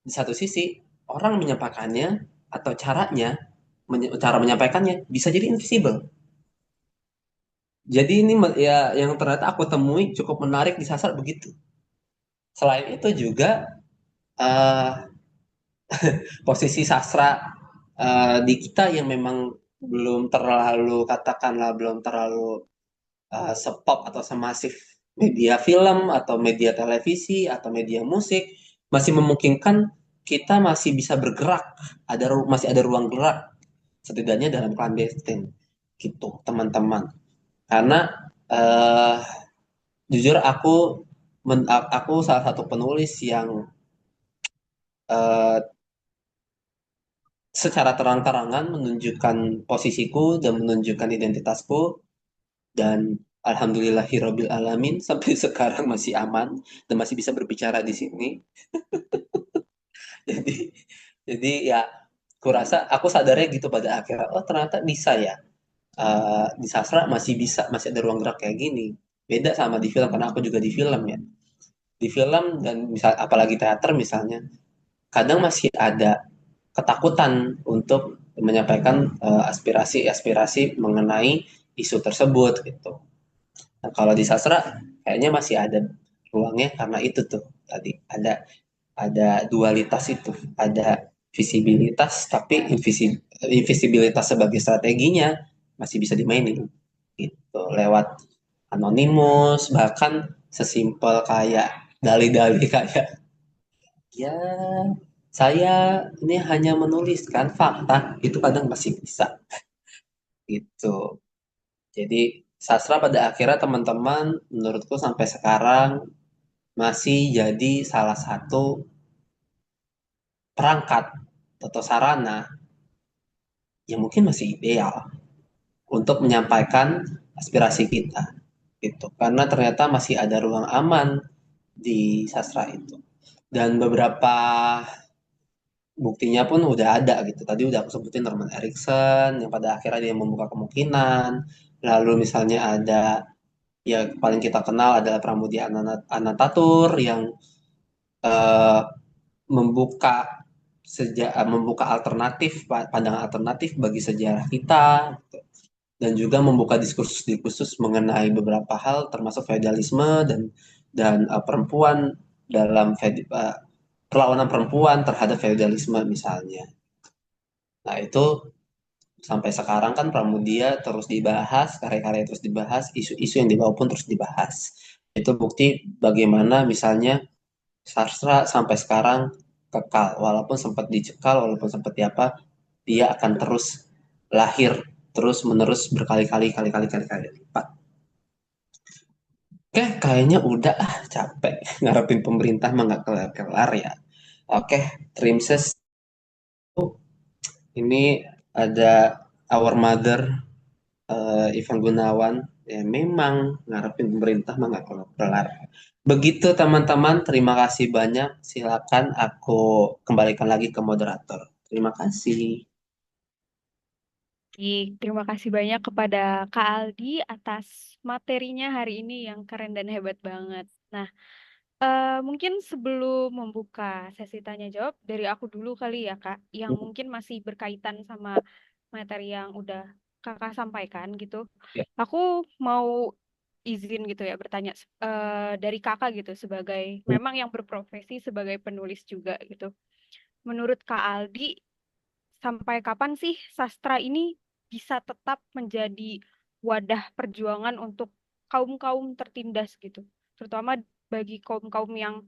F: di satu sisi orang menyampaikannya atau cara menyampaikannya bisa jadi invisible. Jadi ini ya yang ternyata aku temui cukup menarik di sastra begitu. Selain itu juga eh, posisi sastra di kita yang memang belum terlalu, katakanlah belum terlalu sepop atau semasif media film atau media televisi atau media musik, masih memungkinkan kita masih bisa bergerak, masih ada ruang gerak setidaknya dalam clandestine gitu teman-teman. Karena eh, jujur aku salah satu penulis yang eh, secara terang-terangan menunjukkan posisiku dan menunjukkan identitasku, dan alhamdulillahirabbil alamin sampai sekarang masih aman dan masih bisa berbicara di sini. Jadi jadi ya kurasa aku sadarnya gitu pada akhirnya, oh ternyata bisa ya. Di sastra masih ada ruang gerak kayak gini. Beda sama di film, karena aku juga di film ya. Di film dan misal apalagi teater misalnya, kadang masih ada ketakutan untuk menyampaikan aspirasi-aspirasi mengenai isu tersebut gitu. Nah, kalau di sastra kayaknya masih ada ruangnya, karena itu tuh tadi ada dualitas itu, ada visibilitas tapi invisibilitas sebagai strateginya masih bisa dimainin gitu lewat anonimus, bahkan sesimpel kayak dalih-dalih kayak, ya saya ini hanya menuliskan fakta, itu kadang masih bisa gitu. Jadi sastra pada akhirnya teman-teman menurutku sampai sekarang masih jadi salah satu perangkat atau sarana yang mungkin masih ideal untuk menyampaikan aspirasi kita gitu. Karena ternyata masih ada ruang aman di sastra itu. Dan beberapa buktinya pun udah ada gitu. Tadi udah aku sebutin Norman Erickson yang pada akhirnya dia membuka kemungkinan. Lalu misalnya ada, ya paling kita kenal adalah Pramudia Anantatur yang eh, membuka membuka alternatif, pandangan alternatif bagi sejarah kita gitu. Dan juga membuka diskursus-diskursus mengenai beberapa hal termasuk feudalisme dan perempuan dalam perlawanan perempuan terhadap feudalisme misalnya. Nah, itu sampai sekarang kan Pramudia terus dibahas, karya-karya terus dibahas, isu-isu yang dibawa pun terus dibahas. Itu bukti bagaimana misalnya sastra sampai sekarang kekal, walaupun sempat dicekal, walaupun sempat apa, dia akan terus lahir terus menerus berkali-kali kali-kali lipat. Oke, kayaknya udah capek ngarepin pemerintah mah nggak kelar-kelar ya. Oke, Trimses, ini ada Our Mother Ivan Gunawan, ya memang ngarepin pemerintah mah nggak kelar-kelar. Begitu teman-teman, terima kasih banyak. Silakan aku kembalikan lagi ke moderator. Terima kasih.
E: Terima kasih banyak kepada Kak Aldi atas materinya hari ini yang keren dan hebat banget. Nah, mungkin sebelum membuka sesi tanya jawab dari aku dulu kali ya Kak, yang mungkin masih berkaitan sama materi yang udah Kakak sampaikan gitu.
F: Ya.
E: Aku mau izin gitu ya bertanya dari Kakak gitu sebagai memang yang berprofesi sebagai penulis juga gitu. Menurut Kak Aldi, sampai kapan sih sastra ini bisa tetap menjadi wadah perjuangan untuk kaum-kaum tertindas gitu, terutama bagi kaum-kaum yang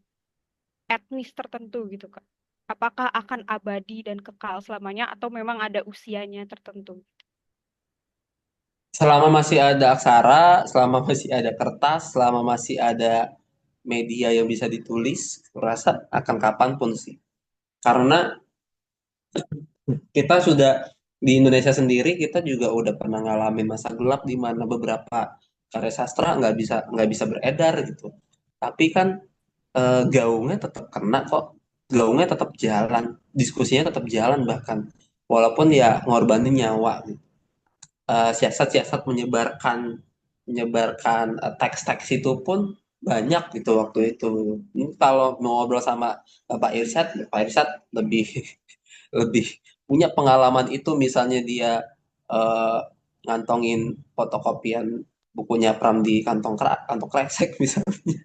E: etnis tertentu gitu, Kak? Apakah akan abadi dan kekal selamanya atau memang ada usianya tertentu?
F: Selama masih ada aksara, selama masih ada kertas, selama masih ada media yang bisa ditulis, kurasa akan kapanpun sih. Karena kita sudah di Indonesia sendiri kita juga udah pernah ngalamin masa gelap di mana beberapa karya sastra nggak bisa beredar gitu. Tapi kan gaungnya tetap kena kok, gaungnya tetap jalan, diskusinya tetap jalan bahkan walaupun ya ngorbanin nyawa gitu. Siasat-siasat menyebarkan teks-teks itu pun banyak gitu waktu itu. Ini kalau mau ngobrol sama Pak Irsyad lebih lebih punya pengalaman itu, misalnya dia eh, ngantongin fotokopian bukunya Pram di kantong kresek misalnya,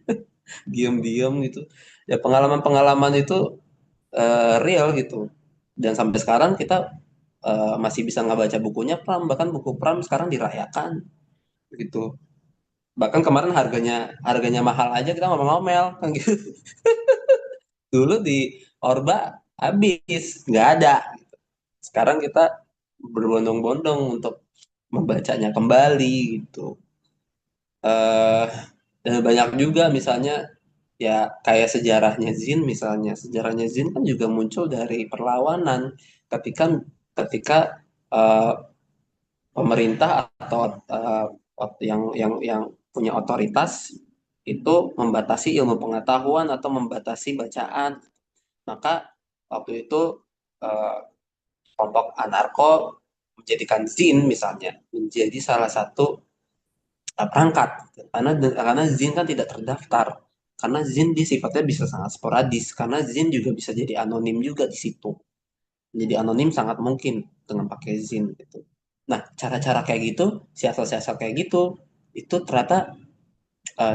F: diam-diam gitu. Ya pengalaman-pengalaman itu real gitu. Dan sampai sekarang kita masih bisa ngebaca bukunya Pram, bahkan buku Pram sekarang dirayakan gitu. Bahkan kemarin harganya harganya mahal aja kita ngomel-ngomel kan gitu. Dulu di Orba habis, nggak ada. Sekarang kita berbondong-bondong untuk membacanya kembali gitu. eh dan banyak juga misalnya ya kayak sejarahnya Zin, misalnya sejarahnya Zin kan juga muncul dari perlawanan ketika ketika eh, pemerintah atau yang punya otoritas itu membatasi ilmu pengetahuan atau membatasi bacaan. Maka waktu itu eh, kelompok anarko menjadikan ZIN misalnya menjadi salah satu perangkat, karena ZIN kan tidak terdaftar, karena ZIN di sifatnya bisa sangat sporadis, karena ZIN juga bisa jadi anonim juga di situ. Jadi anonim sangat mungkin dengan pakai ZIN gitu. Nah, cara-cara kayak gitu, siasat-siasat kayak gitu, itu ternyata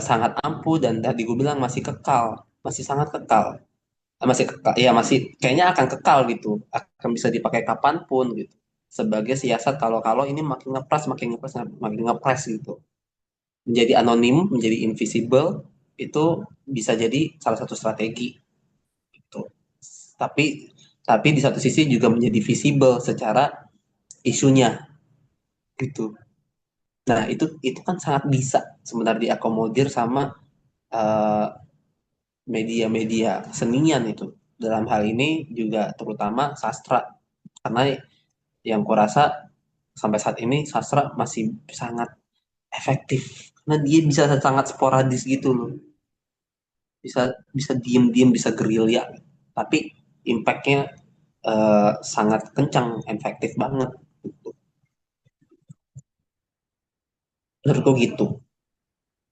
F: sangat ampuh dan tadi gue bilang masih kekal, masih sangat kekal. Masih kekal, ya masih kayaknya akan kekal gitu, akan bisa dipakai kapanpun gitu. Sebagai siasat kalau ini makin ngepres gitu. Menjadi anonim, menjadi invisible, itu bisa jadi salah satu strategi gitu. Tapi tapi di satu sisi juga menjadi visible secara isunya gitu. Nah, itu kan sangat bisa sebenarnya diakomodir sama eh, media-media kesenian itu. Dalam hal ini juga terutama sastra. Karena yang kurasa sampai saat ini sastra masih sangat efektif. Karena dia bisa sangat sporadis gitu loh. Bisa bisa diem-diem, bisa gerilya. Tapi impactnya sangat kencang, efektif banget. Menurutku gitu,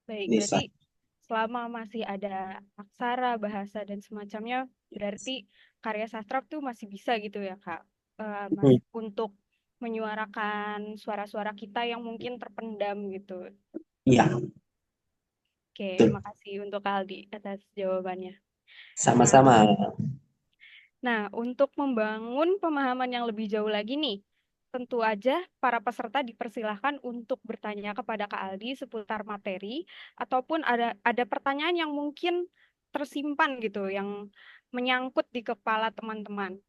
E: Baik, berarti
F: Nisa.
E: selama masih ada aksara, bahasa, dan semacamnya, berarti karya sastra tuh masih bisa gitu ya, Kak.
F: Hmm.
E: Untuk menyuarakan suara-suara kita yang mungkin terpendam gitu.
F: Iya,
E: Oke,
F: betul.
E: makasih untuk Kak Aldi atas jawabannya. Nah,
F: Sama-sama.
E: Nah, untuk membangun pemahaman yang lebih jauh lagi nih, tentu aja para peserta dipersilahkan untuk bertanya kepada Kak Aldi seputar materi ataupun ada pertanyaan yang mungkin tersimpan gitu, yang menyangkut di kepala teman-teman.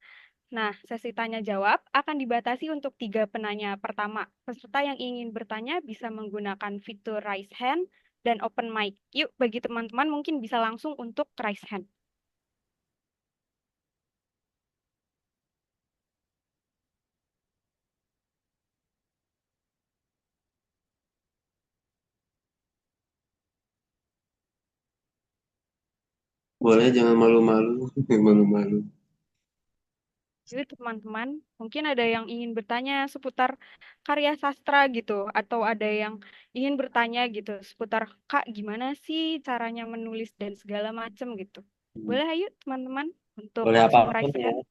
E: Nah, sesi tanya jawab akan dibatasi untuk 3 penanya. Pertama, peserta yang ingin bertanya bisa menggunakan fitur raise hand dan open mic. Yuk, bagi teman-teman mungkin bisa langsung untuk raise hand.
F: Boleh jangan malu-malu. Malu-malu.
E: Jadi teman-teman, mungkin ada yang ingin bertanya seputar karya sastra gitu, atau ada yang ingin bertanya gitu seputar Kak, gimana sih caranya menulis dan segala macam gitu. Boleh ayo teman-teman untuk
F: Boleh
E: langsung
F: apapun
E: raise
F: ya.
E: hand.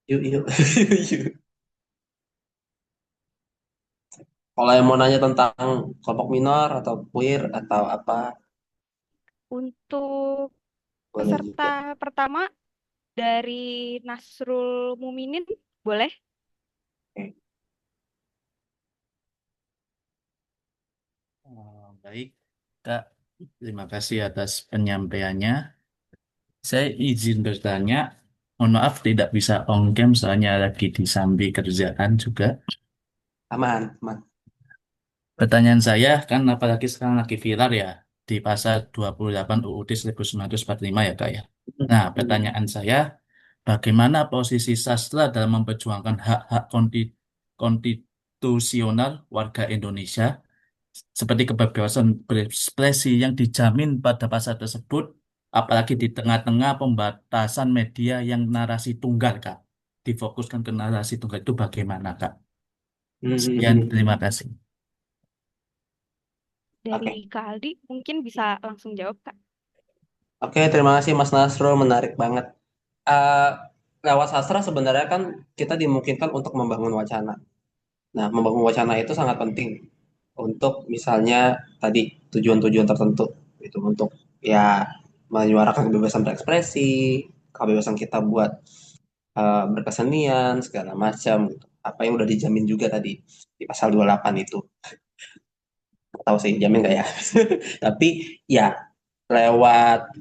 F: Yuk, yuk. Yuk. Kalau yang mau nanya tentang kelompok minor atau queer atau apa,
E: Untuk
F: boleh juga.
E: peserta pertama dari Nasrul Muminin, boleh?
F: Oke.
G: Baik, Kak. Terima kasih atas penyampaiannya. Saya izin bertanya. Mohon maaf tidak bisa on cam soalnya lagi disambi kerjaan juga.
F: Aman, aman.
G: Pertanyaan saya kan apalagi sekarang lagi viral ya di pasal 28 UUD 1945 ya Kak ya. Nah, pertanyaan saya, bagaimana posisi sastra dalam memperjuangkan hak-hak konstitusional warga Indonesia, seperti kebebasan berekspresi yang dijamin pada pasal tersebut, apalagi di tengah-tengah pembatasan media yang narasi tunggal, Kak. Difokuskan ke narasi tunggal itu bagaimana, Kak? Sekian, terima kasih.
E: Dari
F: Oke.
E: Kak Aldi, mungkin bisa langsung jawab, Kak.
F: Oke, terima kasih Mas Nasrul, menarik banget. Eh, Lewat sastra sebenarnya kan kita dimungkinkan untuk membangun wacana. Nah, membangun wacana itu sangat penting untuk misalnya tadi tujuan-tujuan tertentu, itu untuk ya menyuarakan kebebasan berekspresi, kebebasan kita buat berkesenian segala macam gitu. Apa yang udah dijamin juga tadi di pasal 28 itu. Nggak tahu sih jamin nggak ya. Tapi ya lewat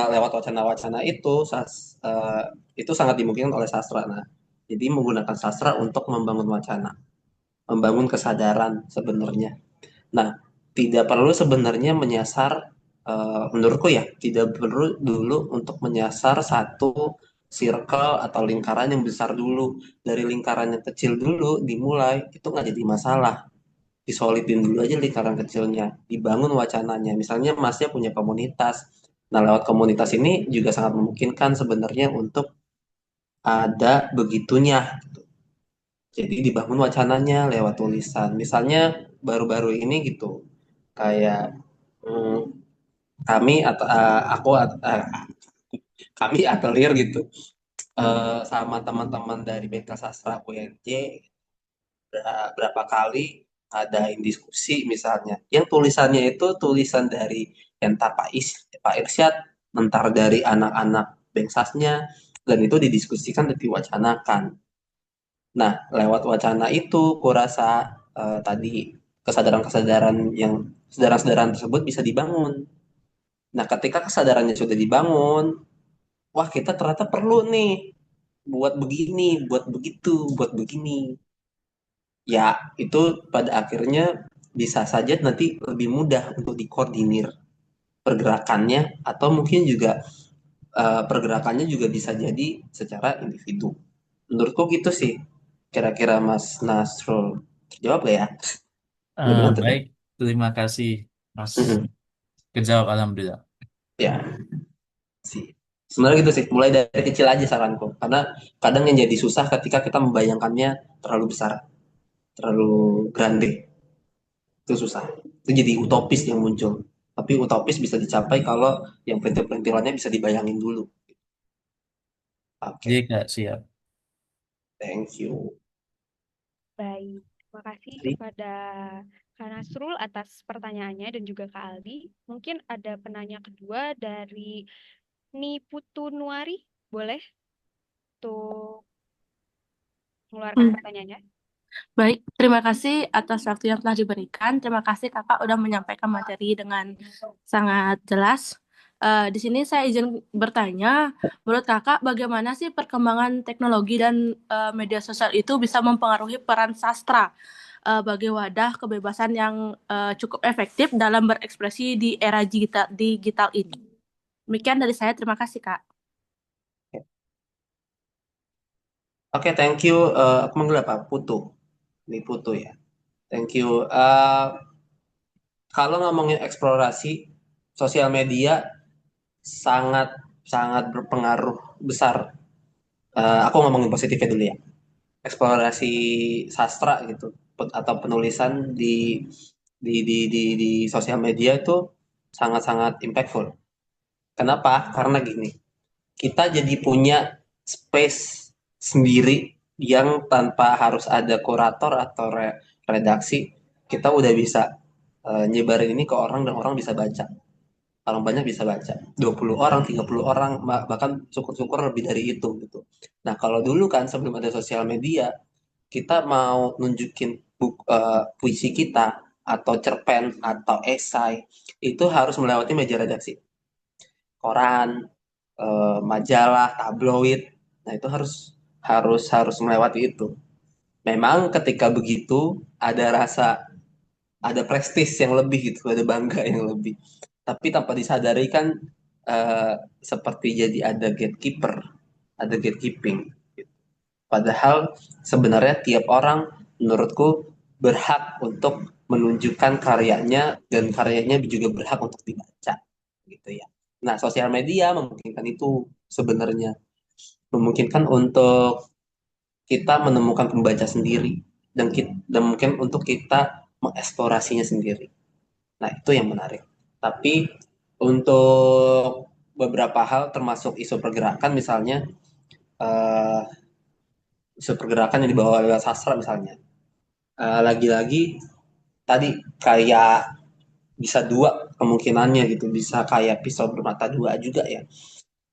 F: lewat wacana-wacana itu itu sangat dimungkinkan oleh sastra. Nah, jadi menggunakan sastra untuk membangun wacana, membangun kesadaran sebenarnya. Nah, tidak perlu sebenarnya menyasar, menurutku ya, tidak perlu dulu untuk menyasar satu circle atau lingkaran yang besar dulu. Dari lingkaran yang kecil dulu dimulai, itu nggak jadi masalah. Disolidin dulu aja lingkaran kecilnya, dibangun wacananya. Misalnya Masnya punya komunitas. Nah, lewat komunitas ini juga sangat memungkinkan sebenarnya untuk ada begitunya. Jadi dibangun wacananya lewat tulisan. Misalnya baru-baru ini gitu, kayak hmm, kami atau kami atelier gitu sama teman-teman dari Bengkel Sastra UNJ berapa kali adain diskusi misalnya. Yang tulisannya itu tulisan dari entah Pak Irsyad, entar dari anak-anak Bengsasnya, dan itu didiskusikan dan diwacanakan. Nah, lewat wacana itu, kurasa tadi kesadaran-kesadaran tersebut bisa dibangun. Nah, ketika kesadarannya sudah dibangun, wah kita ternyata perlu nih buat begini, buat begitu, buat begini. Ya, itu pada akhirnya bisa saja nanti lebih mudah untuk dikoordinir pergerakannya atau mungkin juga pergerakannya juga bisa jadi secara individu. Menurutku gitu sih. Kira-kira Mas Nasrul terjawab gak ya? Udah benar tuh.
G: Baik, terima kasih, Mas.
F: Mm-mm.
G: Kejawab, Alhamdulillah.
F: Ya, sih. Sebenarnya gitu sih. Mulai dari kecil aja saranku. Karena kadang yang jadi susah ketika kita membayangkannya terlalu besar, terlalu grande. Itu susah. Itu jadi utopis yang muncul. Tapi utopis bisa dicapai kalau yang perintil-perintilannya bisa dibayangin dulu.
G: Iya,
F: Oke,
G: Kak, siap.
F: thank you.
E: Baik, terima kasih
F: Jadi,
E: kepada Kak Nasrul atas pertanyaannya dan juga Kak Aldi. Mungkin ada penanya kedua dari Niputu Nuari, boleh untuk mengeluarkan
H: Hmm,
E: pertanyaannya?
H: Baik, terima kasih atas waktu yang telah diberikan. Terima kasih Kakak udah menyampaikan materi dengan sangat jelas. Di sini saya izin bertanya, menurut Kakak bagaimana sih perkembangan teknologi dan media sosial itu bisa mempengaruhi peran sastra sebagai wadah kebebasan yang cukup efektif dalam berekspresi di era digital ini? Demikian dari saya, terima kasih Kak.
F: oke, thank you. Aku manggil apa? Putu. Ini Putu ya. Thank you. Kalau ngomongin eksplorasi, sosial media sangat sangat berpengaruh besar. Aku ngomongin positifnya dulu ya. Eksplorasi sastra gitu atau penulisan di sosial media itu sangat-sangat impactful. Kenapa? Karena gini, kita jadi punya space sendiri yang tanpa harus ada kurator atau redaksi, kita udah bisa nyebarin ini ke orang dan orang bisa baca. Orang banyak bisa baca. 20 orang, 30 orang, bahkan syukur-syukur lebih dari itu gitu. Nah, kalau dulu kan sebelum ada sosial media, kita mau nunjukin puisi kita atau cerpen atau esai itu harus melewati meja redaksi. Koran, majalah, tabloid. Nah, itu harus harus harus melewati itu. Memang ketika begitu ada rasa ada prestis yang lebih gitu, ada bangga yang lebih. Tapi tanpa disadari kan eh, seperti jadi ada gatekeeper, ada gatekeeping. Padahal sebenarnya tiap orang menurutku berhak untuk menunjukkan karyanya dan karyanya juga berhak untuk dibaca gitu ya. Nah, sosial media memungkinkan itu sebenarnya. Memungkinkan untuk kita menemukan pembaca sendiri dan mungkin untuk kita mengeksplorasinya sendiri. Nah, itu yang menarik. Tapi untuk beberapa hal termasuk isu pergerakan misalnya eh, isu pergerakan yang dibawa lewat sastra misalnya. Lagi-lagi tadi kayak bisa dua kemungkinannya gitu, bisa kayak pisau bermata dua juga ya.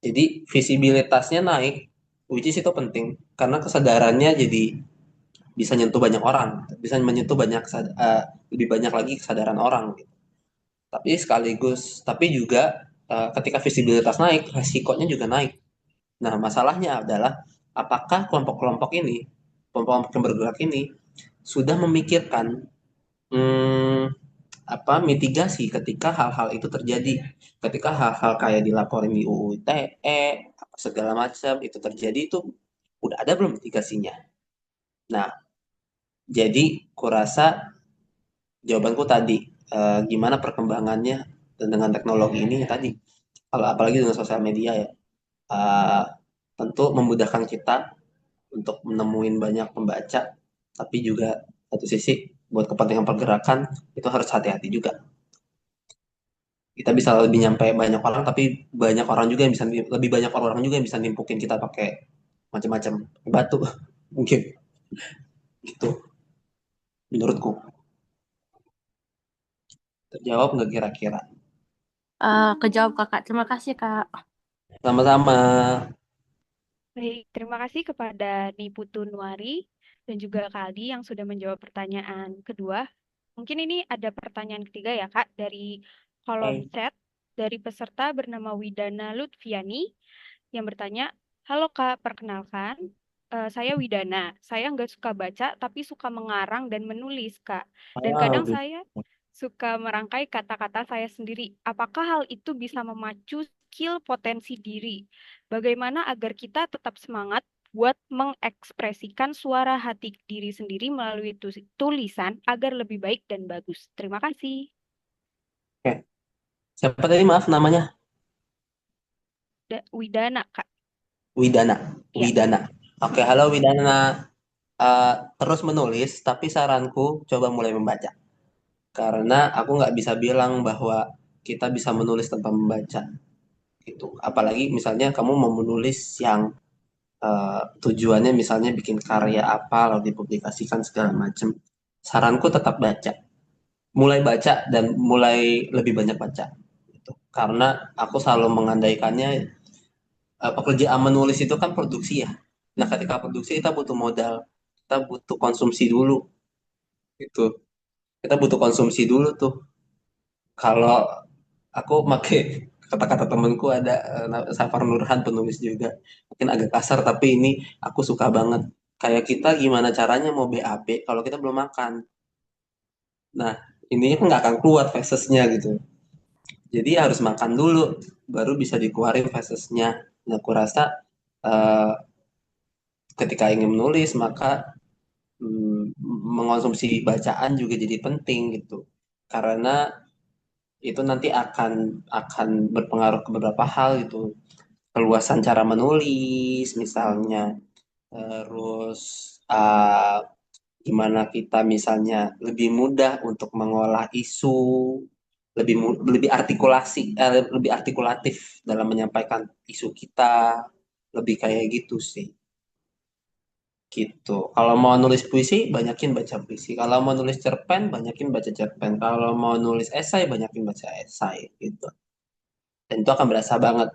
F: Jadi visibilitasnya naik, which is itu penting karena kesadarannya jadi bisa nyentuh banyak orang, bisa menyentuh lebih banyak lagi kesadaran orang gitu. Tapi juga ketika visibilitas naik, resikonya juga naik. Nah, masalahnya adalah apakah kelompok-kelompok ini, kelompok-kelompok yang bergerak ini sudah memikirkan hmm, mitigasi ketika hal-hal itu terjadi, ketika hal-hal kayak dilaporin di UU ITE apa segala macam itu terjadi itu udah ada belum mitigasinya. Nah, jadi kurasa jawabanku tadi gimana perkembangannya dan dengan teknologi ini tadi, kalau apalagi dengan sosial media ya, eh, tentu memudahkan kita untuk menemuin banyak pembaca, tapi juga satu sisi buat kepentingan pergerakan itu harus hati-hati juga. Kita bisa lebih nyampe banyak orang, tapi banyak orang juga yang bisa lebih banyak orang juga yang bisa nimpukin kita pakai macam-macam batu mungkin gitu menurutku. Terjawab nggak kira-kira?
H: Kejawab kakak. Terima kasih kak.
F: Sama-sama.
E: Baik, terima kasih kepada Niputu Nuari dan juga Kak Aldi yang sudah menjawab pertanyaan kedua. Mungkin ini ada pertanyaan ketiga ya Kak, dari kolom
F: Oke.
E: chat dari peserta bernama Widana Lutfiani yang bertanya, halo Kak, perkenalkan, saya Widana. Saya nggak suka baca, tapi suka mengarang dan menulis Kak. Dan kadang
F: Gitu.
E: saya suka merangkai kata-kata saya sendiri. Apakah hal itu bisa memacu skill potensi diri? Bagaimana agar kita tetap semangat buat mengekspresikan suara hati diri sendiri melalui tulisan agar lebih baik dan bagus? Terima kasih.
F: Oke. Siapa tadi maaf namanya?
E: Widana Kak.
F: Widana.
E: Ya.
F: Widana. Oke, halo Widana. Eh, Terus menulis, tapi saranku coba mulai membaca. Karena aku nggak bisa bilang bahwa kita bisa menulis tanpa membaca. Gitu. Apalagi misalnya kamu mau menulis yang tujuannya misalnya bikin karya apa, lalu dipublikasikan segala macam. Saranku tetap baca. Mulai baca dan mulai lebih banyak baca. Gitu. Karena aku selalu mengandaikannya pekerjaan menulis itu kan produksi ya. Nah, ketika produksi kita butuh modal, kita butuh konsumsi dulu. Gitu. Kita butuh konsumsi dulu tuh. Kalau aku make kata-kata temenku ada Safar Nurhan penulis juga. Mungkin agak kasar tapi ini aku suka banget. Kayak kita gimana caranya mau BAB kalau kita belum makan. Nah, ini kan nggak akan keluar fesesnya gitu. Jadi harus makan dulu baru bisa dikeluarin fesesnya. Nah, aku rasa eh, ketika ingin menulis maka mengonsumsi bacaan juga jadi penting gitu. Karena itu nanti akan berpengaruh ke beberapa hal gitu, keluasan cara menulis misalnya, terus uh, gimana kita misalnya lebih mudah untuk mengolah isu, lebih artikulatif dalam menyampaikan isu kita, lebih kayak gitu sih. Gitu. Kalau mau nulis puisi, banyakin baca puisi. Kalau mau nulis cerpen, banyakin baca cerpen. Kalau mau nulis esai, banyakin baca esai gitu. Dan itu akan berasa banget.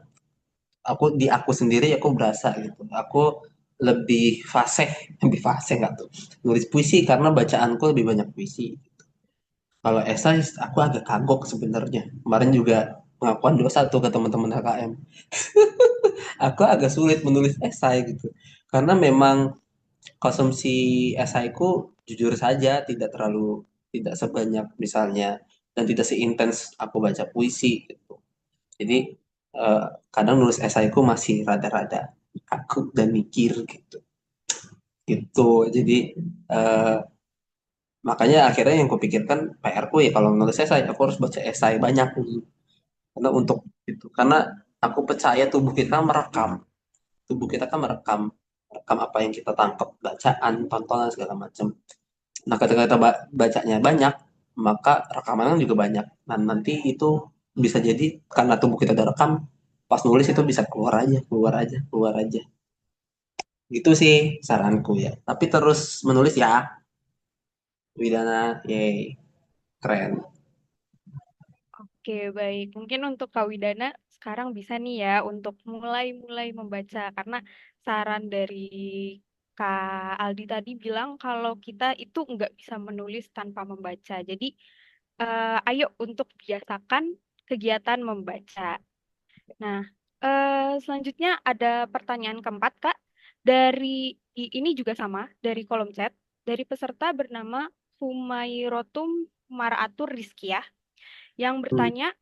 F: Aku sendiri aku berasa gitu. Aku lebih fasih, lebih fasih nggak tuh nulis puisi karena bacaanku lebih banyak puisi. Kalau esai aku agak kagok sebenarnya. Kemarin juga pengakuan dosa tuh ke teman-teman HKM. Aku agak sulit menulis esai gitu. Karena memang konsumsi esai ku jujur saja tidak sebanyak misalnya dan tidak seintens aku baca puisi gitu. Jadi eh, kadang nulis esaiku masih rada-rada kaku dan mikir gitu gitu. Jadi eh, makanya akhirnya yang kupikirkan PR-ku ya kalau nulis esai aku harus baca esai banyak gitu. Karena untuk itu, karena aku percaya tubuh kita kan merekam merekam apa yang kita tangkap, bacaan, tontonan segala macam. Nah, ketika kita bacanya banyak, maka rekamannya juga banyak. Nah, nanti itu bisa jadi karena tubuh kita udah rekam, pas nulis itu bisa keluar aja, keluar aja, keluar aja. Gitu sih saranku ya. Tapi terus menulis ya, Widana, yay, keren.
E: Oke, baik. Mungkin untuk Kak Widana sekarang bisa nih ya untuk mulai-mulai membaca karena saran dari Kak Aldi tadi bilang kalau kita itu nggak bisa menulis tanpa membaca. Jadi ayo untuk biasakan kegiatan membaca. Nah, selanjutnya ada pertanyaan keempat, Kak. Ini juga sama dari kolom chat dari peserta bernama Humairotum Maratur Rizkiah yang
F: Hmm.
E: bertanya,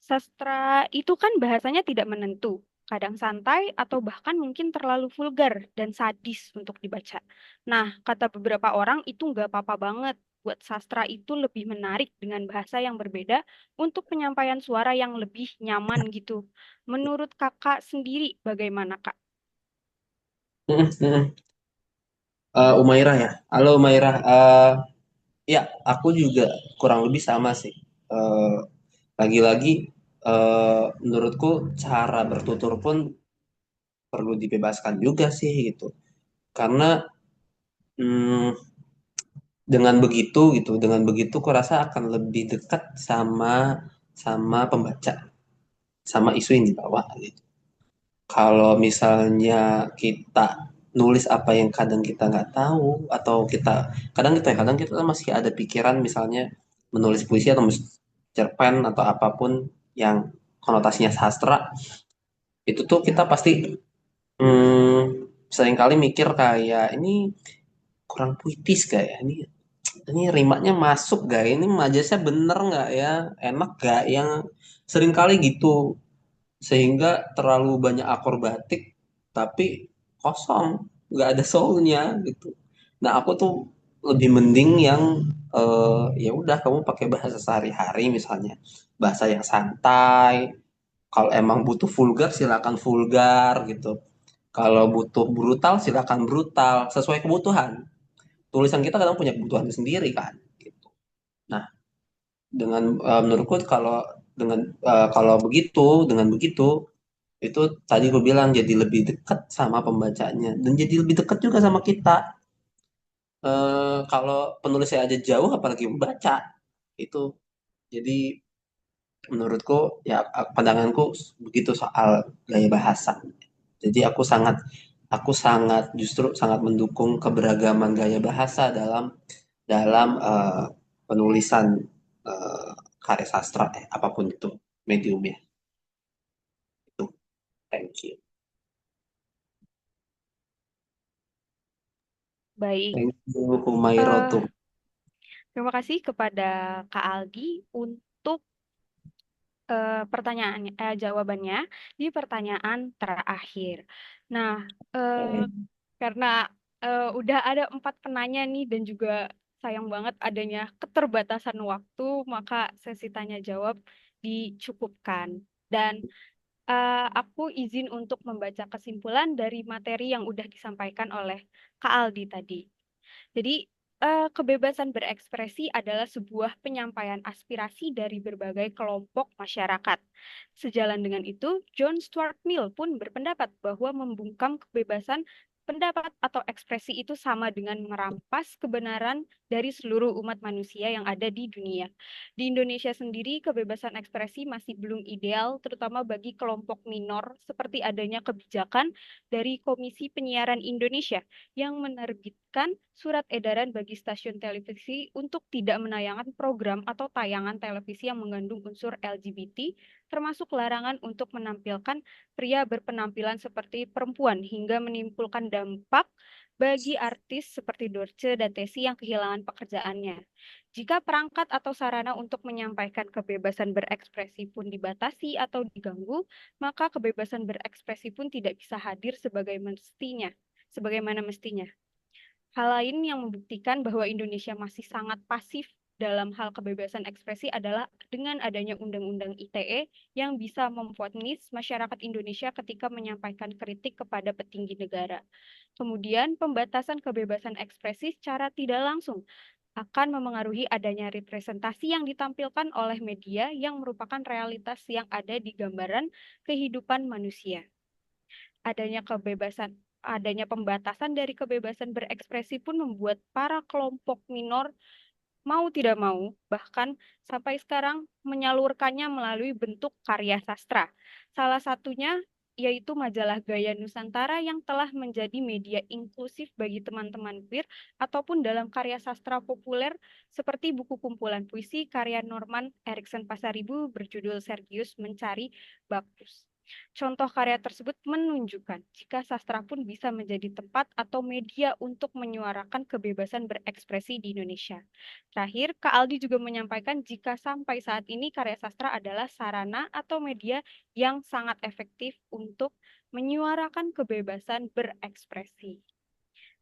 E: sastra itu kan bahasanya tidak menentu, kadang santai atau bahkan mungkin terlalu vulgar dan sadis untuk dibaca. Nah, kata beberapa orang itu nggak apa-apa banget. Buat sastra itu lebih menarik dengan bahasa yang berbeda untuk penyampaian suara yang lebih nyaman gitu. Menurut kakak sendiri bagaimana, Kak?
F: Umairah ya. Halo Umairah. Ya, aku juga kurang lebih sama sih. Eh, Lagi-lagi menurutku cara bertutur pun perlu dibebaskan juga sih gitu. Karena hmm, dengan begitu aku rasa akan lebih dekat sama sama pembaca, sama isu yang dibawa gitu. Kalau misalnya kita nulis apa yang kadang kita nggak tahu atau kadang kita masih ada pikiran misalnya menulis puisi atau menulis cerpen atau apapun yang konotasinya sastra itu tuh kita pasti seringkali mikir kayak ini kurang puitis gak ya ini rimanya masuk gak ini majasnya bener nggak ya enak gak yang seringkali gitu sehingga terlalu banyak akrobatik tapi kosong nggak ada soulnya gitu. Nah aku tuh lebih mending yang ya udah kamu pakai bahasa sehari-hari misalnya bahasa yang santai. Kalau emang butuh vulgar silakan vulgar gitu. Kalau butuh brutal silakan brutal sesuai kebutuhan. Tulisan kita kadang punya kebutuhan sendiri kan. Gitu. Nah dengan menurutku dengan begitu itu tadi gue bilang jadi lebih dekat sama pembacanya dan jadi lebih dekat juga sama kita. Kalau penulisnya aja jauh apalagi membaca itu jadi menurutku ya pandanganku begitu soal gaya bahasa. Jadi aku sangat justru sangat mendukung keberagaman gaya bahasa dalam dalam penulisan eh, karya sastra apapun itu mediumnya itu. Thank you.
E: Baik.
F: Thank you
E: Eh,
F: Humairotum.
E: Terima kasih kepada Kak Aldi untuk jawabannya di pertanyaan terakhir. Nah, eh, karena udah ada 4 penanya nih dan juga sayang banget adanya keterbatasan waktu, maka sesi tanya jawab dicukupkan. Dan aku izin untuk membaca kesimpulan dari materi yang udah disampaikan oleh Kak Aldi tadi. Jadi, kebebasan berekspresi adalah sebuah penyampaian aspirasi dari berbagai kelompok masyarakat. Sejalan dengan itu, John Stuart Mill pun berpendapat bahwa membungkam kebebasan pendapat atau ekspresi itu sama dengan merampas kebenaran dari seluruh umat manusia yang ada di dunia. Di Indonesia sendiri, kebebasan ekspresi masih belum ideal, terutama bagi kelompok minor, seperti adanya kebijakan dari Komisi Penyiaran Indonesia yang menerbitkan surat edaran bagi stasiun televisi untuk tidak menayangkan program atau tayangan televisi yang mengandung unsur LGBT, termasuk larangan untuk menampilkan pria berpenampilan seperti perempuan hingga menimbulkan dampak bagi artis seperti Dorce dan Tesi yang kehilangan pekerjaannya. Jika perangkat atau sarana untuk menyampaikan kebebasan berekspresi pun dibatasi atau diganggu, maka kebebasan berekspresi pun tidak bisa hadir sebagaimana mestinya. Hal lain yang membuktikan bahwa Indonesia masih sangat pasif dalam hal kebebasan ekspresi adalah dengan adanya Undang-Undang ITE yang bisa memvonis masyarakat Indonesia ketika menyampaikan kritik kepada petinggi negara. Kemudian, pembatasan kebebasan ekspresi secara tidak langsung akan memengaruhi adanya representasi yang ditampilkan oleh media yang merupakan realitas yang ada di gambaran kehidupan manusia. Adanya pembatasan dari kebebasan berekspresi pun membuat para kelompok minor mau tidak mau, bahkan sampai sekarang menyalurkannya melalui bentuk karya sastra. Salah satunya yaitu majalah Gaya Nusantara yang telah menjadi media inklusif bagi teman-teman queer ataupun dalam karya sastra populer seperti buku kumpulan puisi karya Norman Erikson Pasaribu berjudul Sergius Mencari Bacchus. Contoh karya tersebut menunjukkan jika sastra pun bisa menjadi tempat atau media untuk menyuarakan kebebasan berekspresi di Indonesia. Terakhir, Kak Aldi juga menyampaikan jika sampai saat ini karya sastra adalah sarana atau media yang sangat efektif untuk menyuarakan kebebasan berekspresi.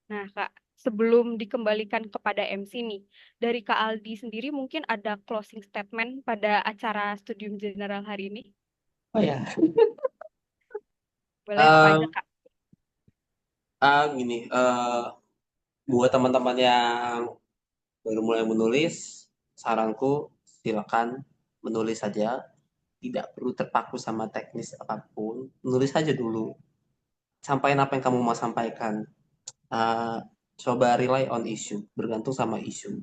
E: Nah, Kak, sebelum dikembalikan kepada MC nih, dari Kak Aldi sendiri mungkin ada closing statement pada acara Studium General hari ini?
F: Oh ya,
E: Boleh apa aja,
F: um,
E: Kak?
F: gini, buat teman-teman yang baru mulai menulis, saranku silakan menulis saja, tidak perlu terpaku sama teknis apapun, menulis saja dulu, sampaikan apa yang kamu mau sampaikan. Uh, Coba rely on issue, bergantung sama isu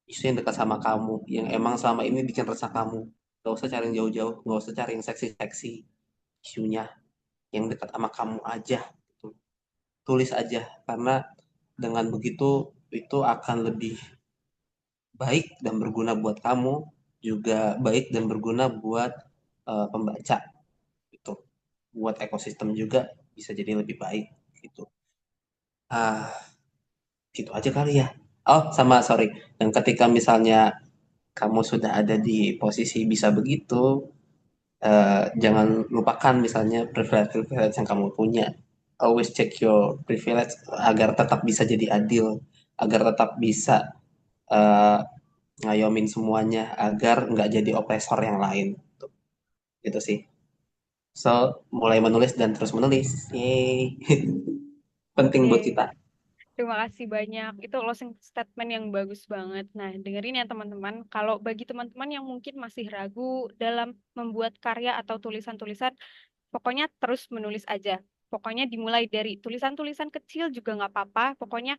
F: yang dekat sama kamu, yang emang selama ini bikin resah kamu. Gak usah cari yang jauh-jauh, gak usah cari yang seksi-seksi, isunya yang dekat sama kamu aja, gitu. Tulis aja, karena dengan begitu itu akan lebih baik dan berguna buat kamu, juga baik dan berguna buat pembaca, gitu. Buat ekosistem juga bisa jadi lebih baik, gitu. Gitu aja kali ya. Oh, sama sorry. Dan ketika misalnya kamu sudah ada di posisi bisa begitu, jangan lupakan misalnya privilege-privilege yang kamu punya. Always check your privilege agar tetap bisa jadi adil, agar tetap bisa eh, ngayomin semuanya, agar nggak jadi opresor yang lain. Tuh, gitu sih. So, mulai menulis dan terus menulis. Yeay. Penting buat kita.
E: Oke. Terima kasih banyak. Itu closing statement yang bagus banget. Nah, dengerin ya teman-teman. Kalau bagi teman-teman yang mungkin masih ragu dalam membuat karya atau tulisan-tulisan, pokoknya terus menulis aja. Pokoknya dimulai dari tulisan-tulisan kecil juga nggak apa-apa. Pokoknya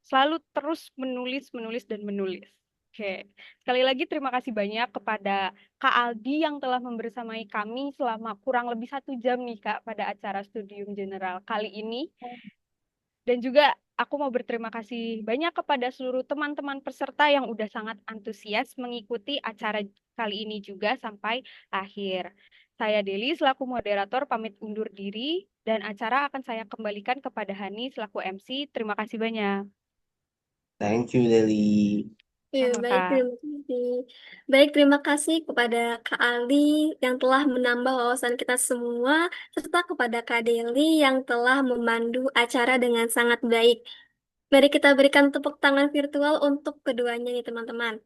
E: selalu terus menulis, menulis, dan menulis. Oke. Sekali lagi terima kasih banyak kepada Kak Aldi yang telah membersamai kami selama kurang lebih 1 jam nih Kak pada acara Studium General kali ini. Dan juga aku mau berterima kasih banyak kepada seluruh teman-teman peserta yang udah sangat antusias mengikuti acara kali ini juga sampai akhir. Saya Deli selaku moderator pamit undur diri dan acara akan saya kembalikan kepada Hani selaku MC. Terima kasih banyak.
F: Thank you, Deli.
A: Ya,
E: Sama
A: baik,
E: Kak.
A: terima kasih. Baik, terima kasih kepada Kak Ali yang telah menambah wawasan kita semua, serta kepada Kak Deli yang telah memandu acara dengan sangat baik. Mari kita berikan tepuk tangan virtual untuk keduanya nih, teman-teman.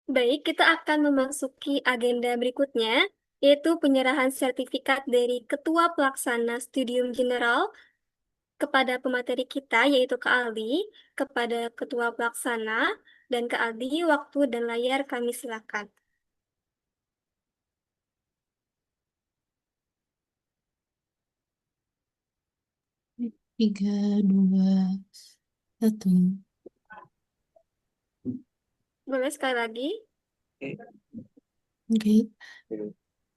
A: Baik, kita akan memasuki agenda berikutnya, yaitu penyerahan sertifikat dari Ketua Pelaksana Studium General kepada pemateri kita, yaitu Kak Aldi, kepada Ketua Pelaksana, dan Kak Aldi, waktu dan layar kami silakan.
D: Tiga, dua, satu.
A: Boleh sekali lagi?
D: Oke.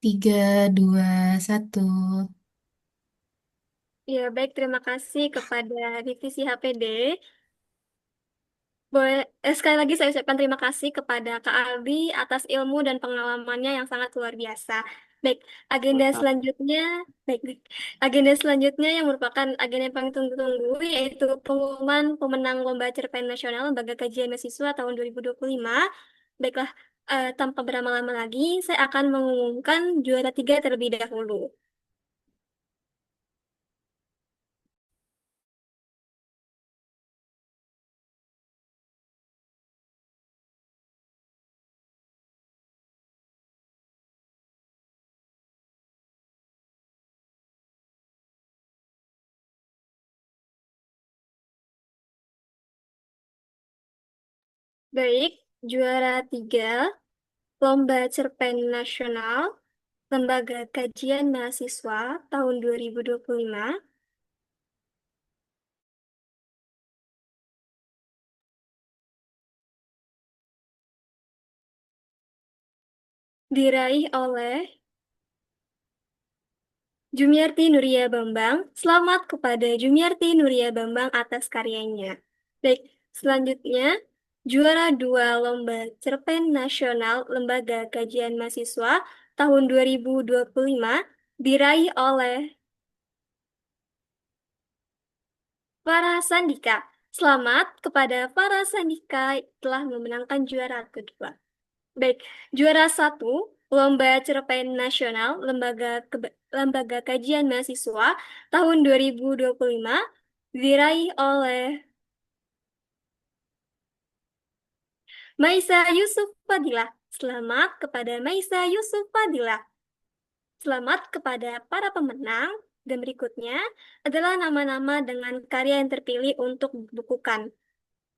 D: Tiga, dua, satu.
A: Ya, baik, terima kasih kepada Divisi HPD. Boleh, sekali lagi saya ucapkan terima kasih kepada Kak Aldi atas ilmu dan pengalamannya yang sangat luar biasa. Baik, agenda selanjutnya, baik, baik. Agenda selanjutnya yang merupakan agenda yang paling tunggu-tunggu yaitu pengumuman pemenang Lomba Cerpen Nasional Lembaga Kajian Mahasiswa tahun 2025. Baiklah, tanpa berlama-lama lagi, saya akan mengumumkan juara tiga terlebih dahulu. Baik, juara tiga Lomba Cerpen Nasional Lembaga Kajian Mahasiswa tahun 2025 diraih oleh Jumiarti Nuria Bambang. Selamat kepada Jumiarti Nuria Bambang atas karyanya. Baik, selanjutnya juara dua Lomba Cerpen Nasional Lembaga Kajian Mahasiswa tahun 2025 diraih oleh Farah Sandika. Selamat kepada Farah Sandika telah memenangkan juara kedua. Baik, juara satu Lomba Cerpen Nasional Lembaga Kajian Mahasiswa tahun 2025 diraih oleh Maisa Yusuf Fadilah. Selamat kepada Maisa Yusuf Fadilah. Selamat kepada para pemenang. Dan berikutnya adalah nama-nama dengan karya yang terpilih untuk dibukukan.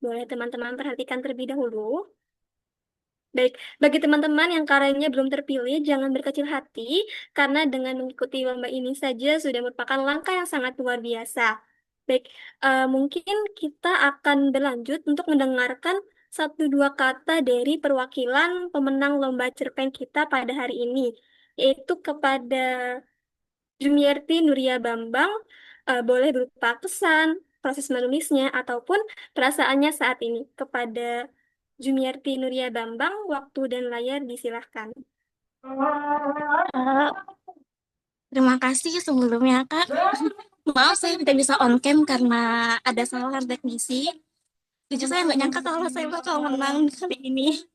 A: Boleh teman-teman perhatikan terlebih dahulu. Baik, bagi teman-teman yang karyanya belum terpilih, jangan berkecil hati, karena dengan mengikuti lomba ini saja sudah merupakan langkah yang sangat luar biasa. Baik, mungkin kita akan berlanjut untuk mendengarkan satu dua kata dari perwakilan pemenang lomba cerpen kita pada hari ini, yaitu kepada Jumiarti Nuria Bambang, boleh berupa pesan, proses menulisnya, ataupun perasaannya saat ini. Kepada Jumiarti Nuria Bambang, waktu dan layar disilahkan.
I: Eh, Terima kasih sebelumnya, Kak. Maaf saya tidak bisa on cam karena ada kesalahan teknisi. Jujur saya nggak nyangka kalau saya bakal menang kali ini.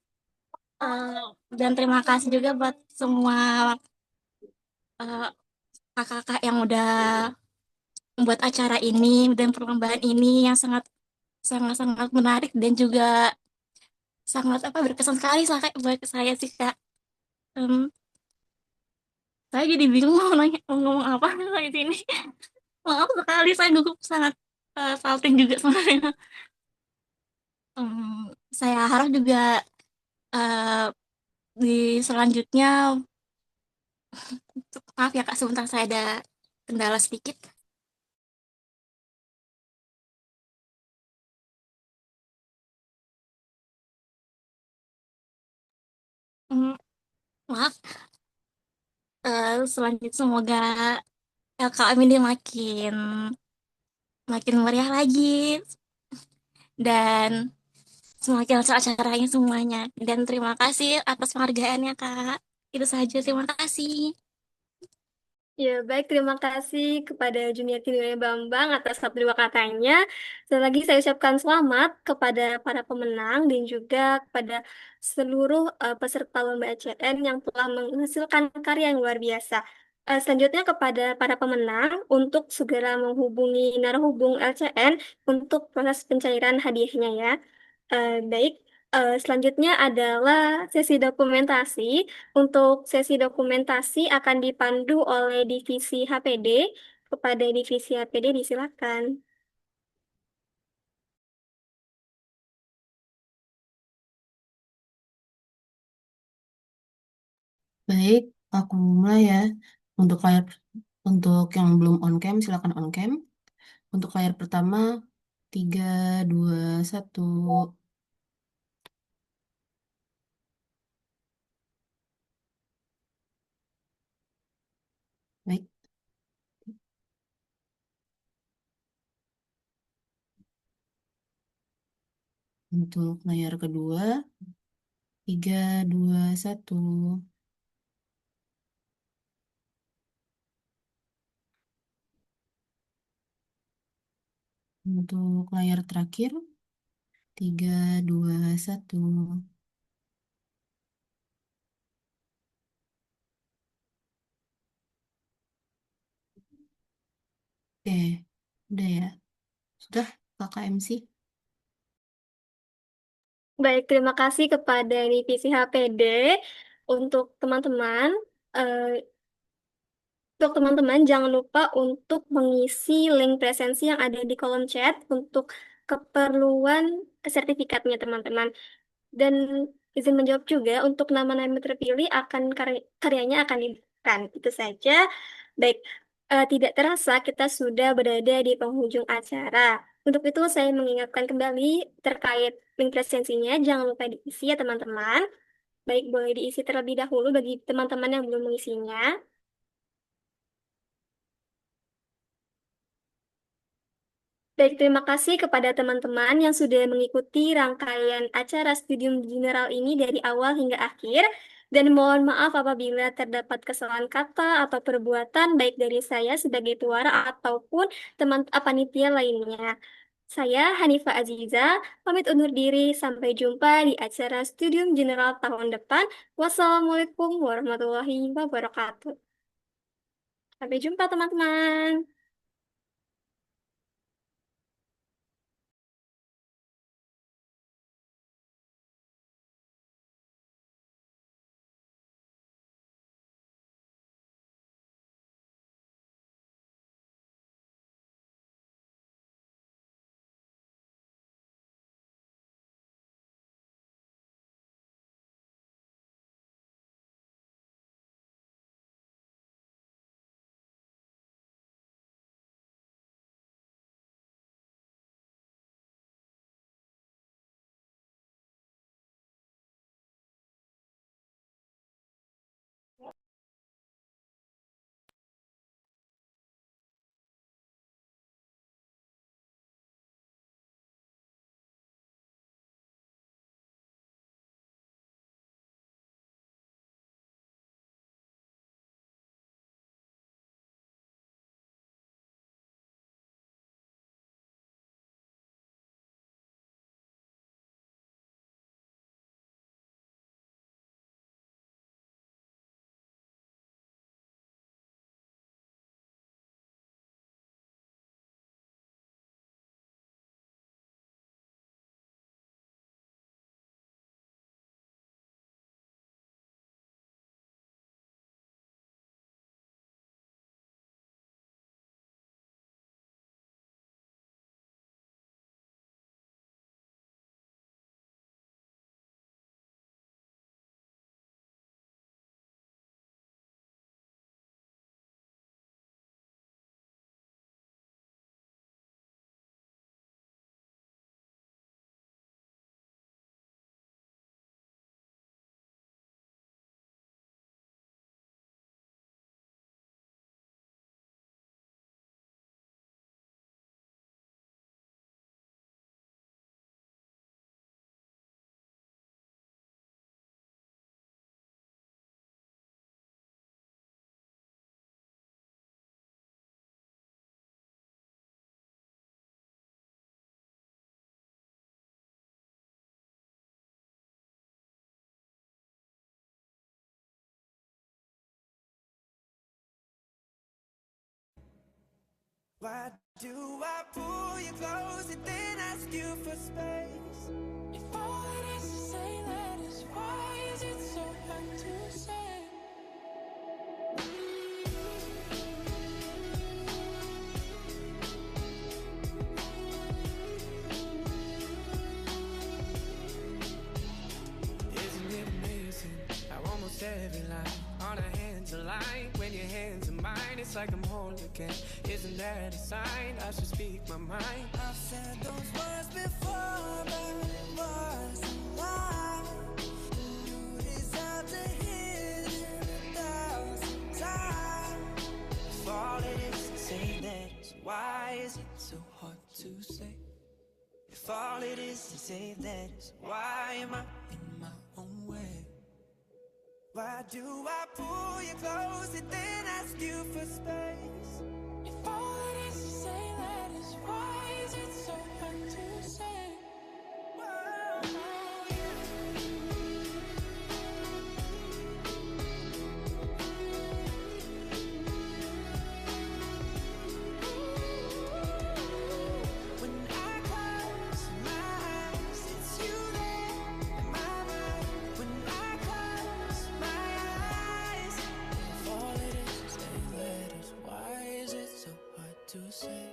I: Eh, dan terima kasih juga buat semua eh, kakak-kakak yang udah membuat acara ini dan perlombaan ini yang sangat sangat sangat menarik dan juga sangat berkesan sekali buat saya sih, Kak. Em, saya jadi bingung mau ngomong apa di sini. Maaf sekali saya gugup sangat salting juga sebenarnya. Saya harap juga eh, di selanjutnya, maaf ya Kak, sebentar saya ada kendala sedikit. Hmm, Maaf, selanjutnya semoga LKM ini makin makin meriah lagi dan semakin lancar acaranya semuanya. Dan terima kasih atas penghargaannya Kak. Itu saja, terima kasih.
A: Ya, baik. Terima kasih kepada Jumiarti Nuria Bambang atas satu dua katanya. Sekali lagi saya ucapkan selamat kepada para pemenang dan juga kepada seluruh peserta lomba ECN yang telah menghasilkan karya yang luar biasa. Selanjutnya kepada para pemenang untuk segera menghubungi narahubung LCN untuk proses pencairan hadiahnya ya. Baik, selanjutnya adalah sesi dokumentasi. Untuk sesi dokumentasi akan dipandu oleh divisi HPD. Kepada divisi HPD disilakan.
D: Baik, aku mulai ya. Untuk layar untuk yang belum on cam silakan on cam. Untuk layar pertama 3 2 1. Baik, untuk layar kedua 3 2 1. Untuk layar terakhir, 3, 2, 1. Oke, udah ya. Sudah, Kakak MC.
A: Baik, terima kasih kepada Divisi HPD. Untuk teman-teman, eh, jangan lupa untuk mengisi link presensi yang ada di kolom chat untuk keperluan sertifikatnya teman-teman. Dan izin menjawab juga untuk nama-nama terpilih akan karyanya akan diberikan. Itu saja. Baik, tidak terasa kita sudah berada di penghujung acara. Untuk itu saya mengingatkan kembali terkait link presensinya. Jangan lupa diisi ya teman-teman. Baik, boleh diisi terlebih dahulu bagi teman-teman yang belum mengisinya. Baik, terima kasih kepada teman-teman yang sudah mengikuti rangkaian acara Studium General ini dari awal hingga akhir. Dan mohon maaf apabila terdapat kesalahan kata atau perbuatan baik dari saya sebagai tuara ataupun teman panitia lainnya. Saya Hanifah Aziza, pamit undur diri. Sampai jumpa di acara Studium General tahun depan. Wassalamualaikum warahmatullahi wabarakatuh. Sampai jumpa teman-teman.
J: Why do I pull you close and then ask you for space? If all it is to say that is, why is it so hard to say? Isn't it amazing how almost every line on our hands align? When your hands are mine, it's like I'm whole again. Isn't that a sign? I should speak my mind. I've said those words before, but it was a lie. You deserve to hear it 1,000 times. If all it is to say that, why is it so hard to say? If all it is to say that, why am I in my own way? Why do I pull you close and then ask you for space? If all it is to say that is why is it so hard to say? When I close my eyes, it's you there in my mind. When I close my eyes, if all it is eight letters, why is it so hard to say?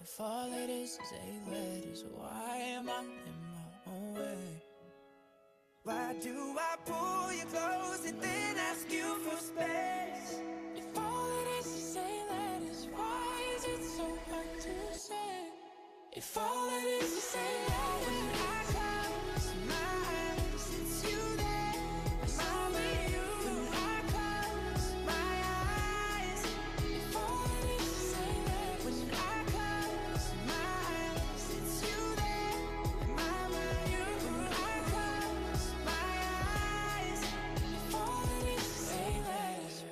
J: If all it is eight letters, why am I in my own way? Why do I pull you close and then ask you for space? If all it is eight letters, why is it so hard to say? If all it is eight letters, when I close my eyes, it's you there, it's only you. When I close my eyes, if all it is eight letters, when I close my eyes, it's you there, my mind. When I close my eyes, if all it is eight letters.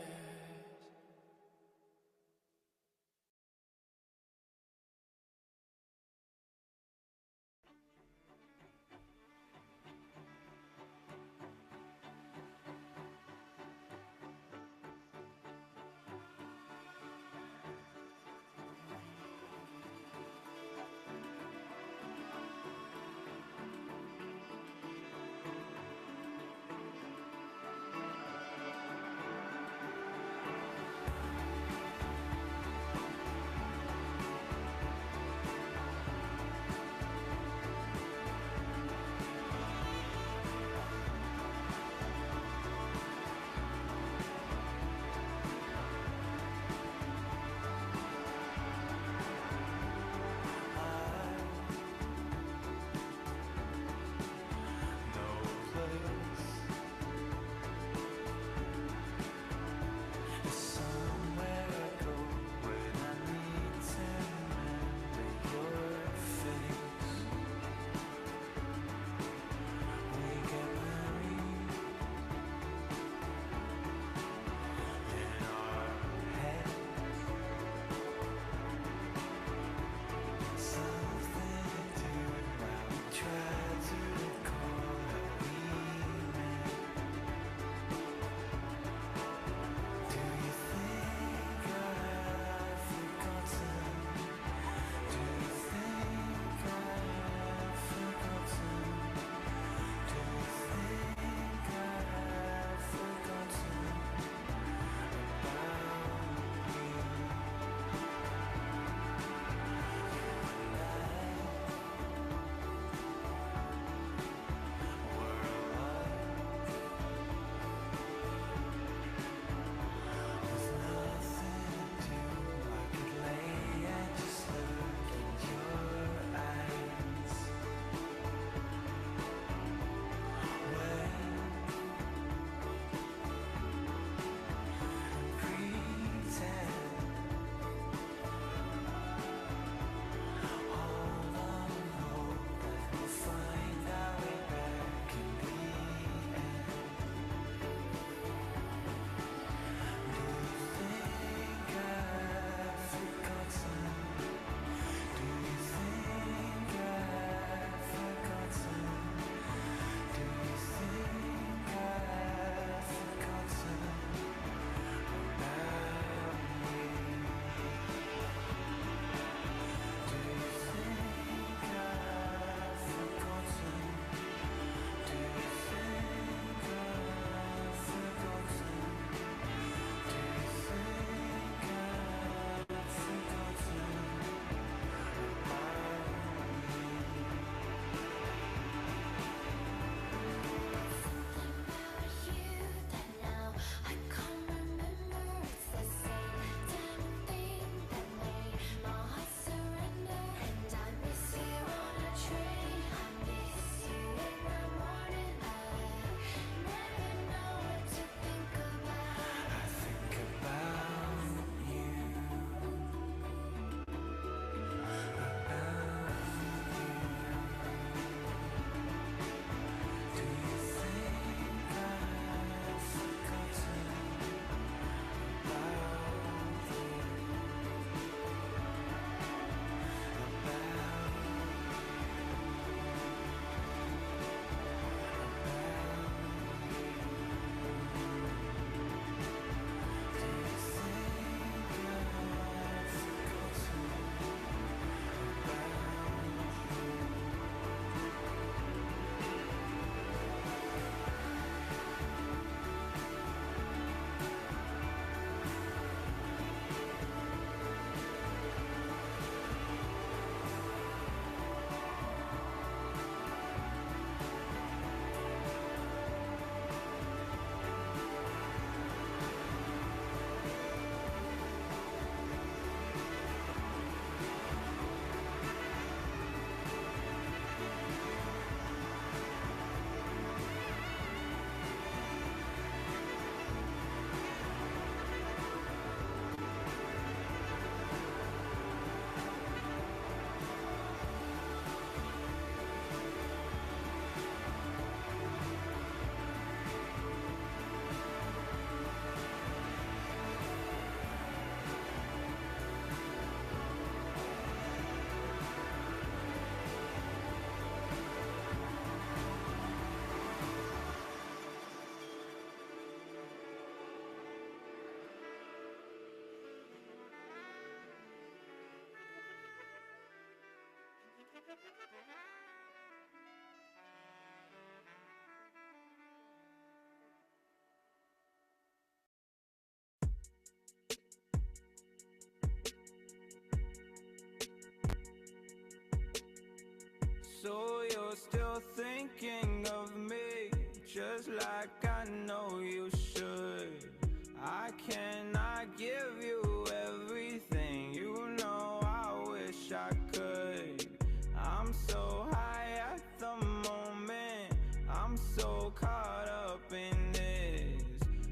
J: So you're still thinking of me, just like I know you should. I cannot give you everything, you know I wish I could. I'm so high at the moment, I'm so caught up in this.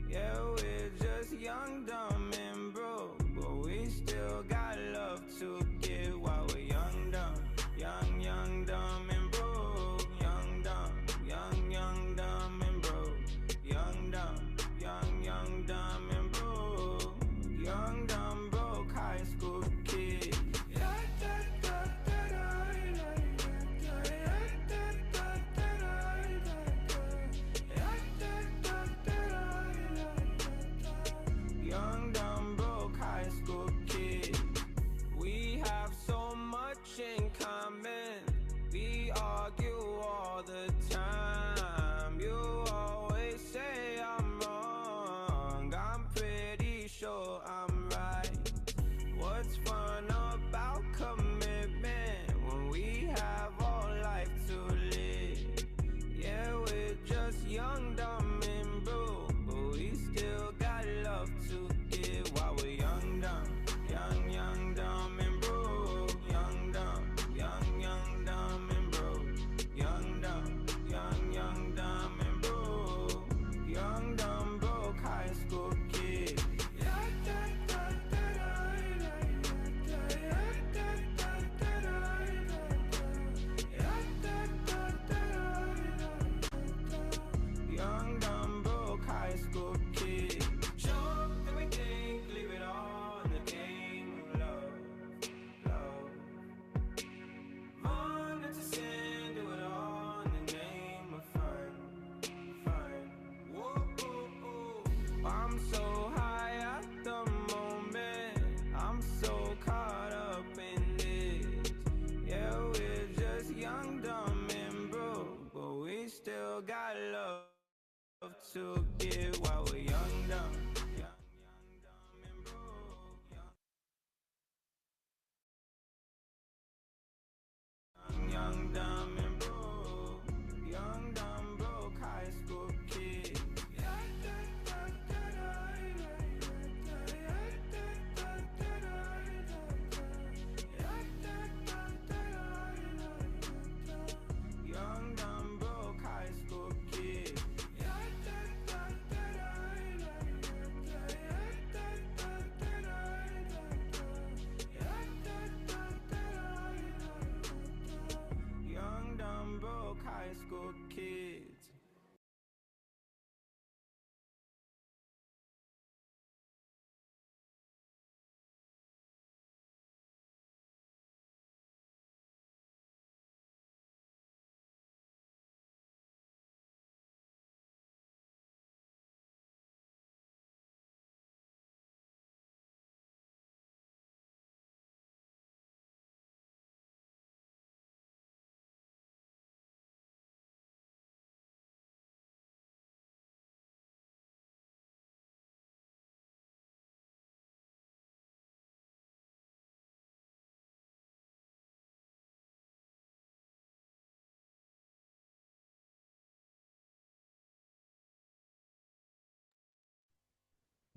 J: Yeah, we're just young, dumb, and broke, but we still got love to give while we're young, dumb. Young, dumb, and broke. Young, dumb, and broke. Young, dumb, and broke. Young, dumb, broke high school kid. Young, dumb, broke high school kid. We have so much in common. We argue all the time. You always say I'm wrong. I'm pretty sure I'm right. What's fun about commitment when we have all life to live? Yeah, we're just young, dumb, and broke, but we still got love to give while we're young, dumb. Young, dumb, and broke. Young, dumb, and broke. Young, dumb, and broke. Young, dumb, broke high school kid. Young, dumb, broke high school kid. Show everything, leave it all in the game of love. Run into sin, do it all in the name of fun. Whoa. I'm so high at the moment, I'm so caught up in this. Yeah, we're just young, dumb, and broke, but we still got love to give while we're young, dumb. Young, dumb, and broke. Young, dumb, and broke. Young, dumb, broke high school kid. Young, dumb, broke high school kid. Young, dumb, broke high school kids.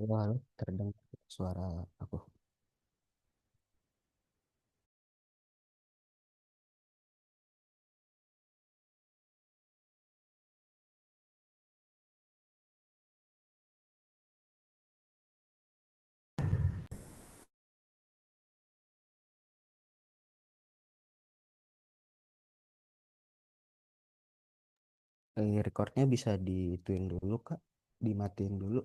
C: Halo, halo, terdengar suara aku. Recordnya bisa dituin dulu, Kak. Dimatiin dulu.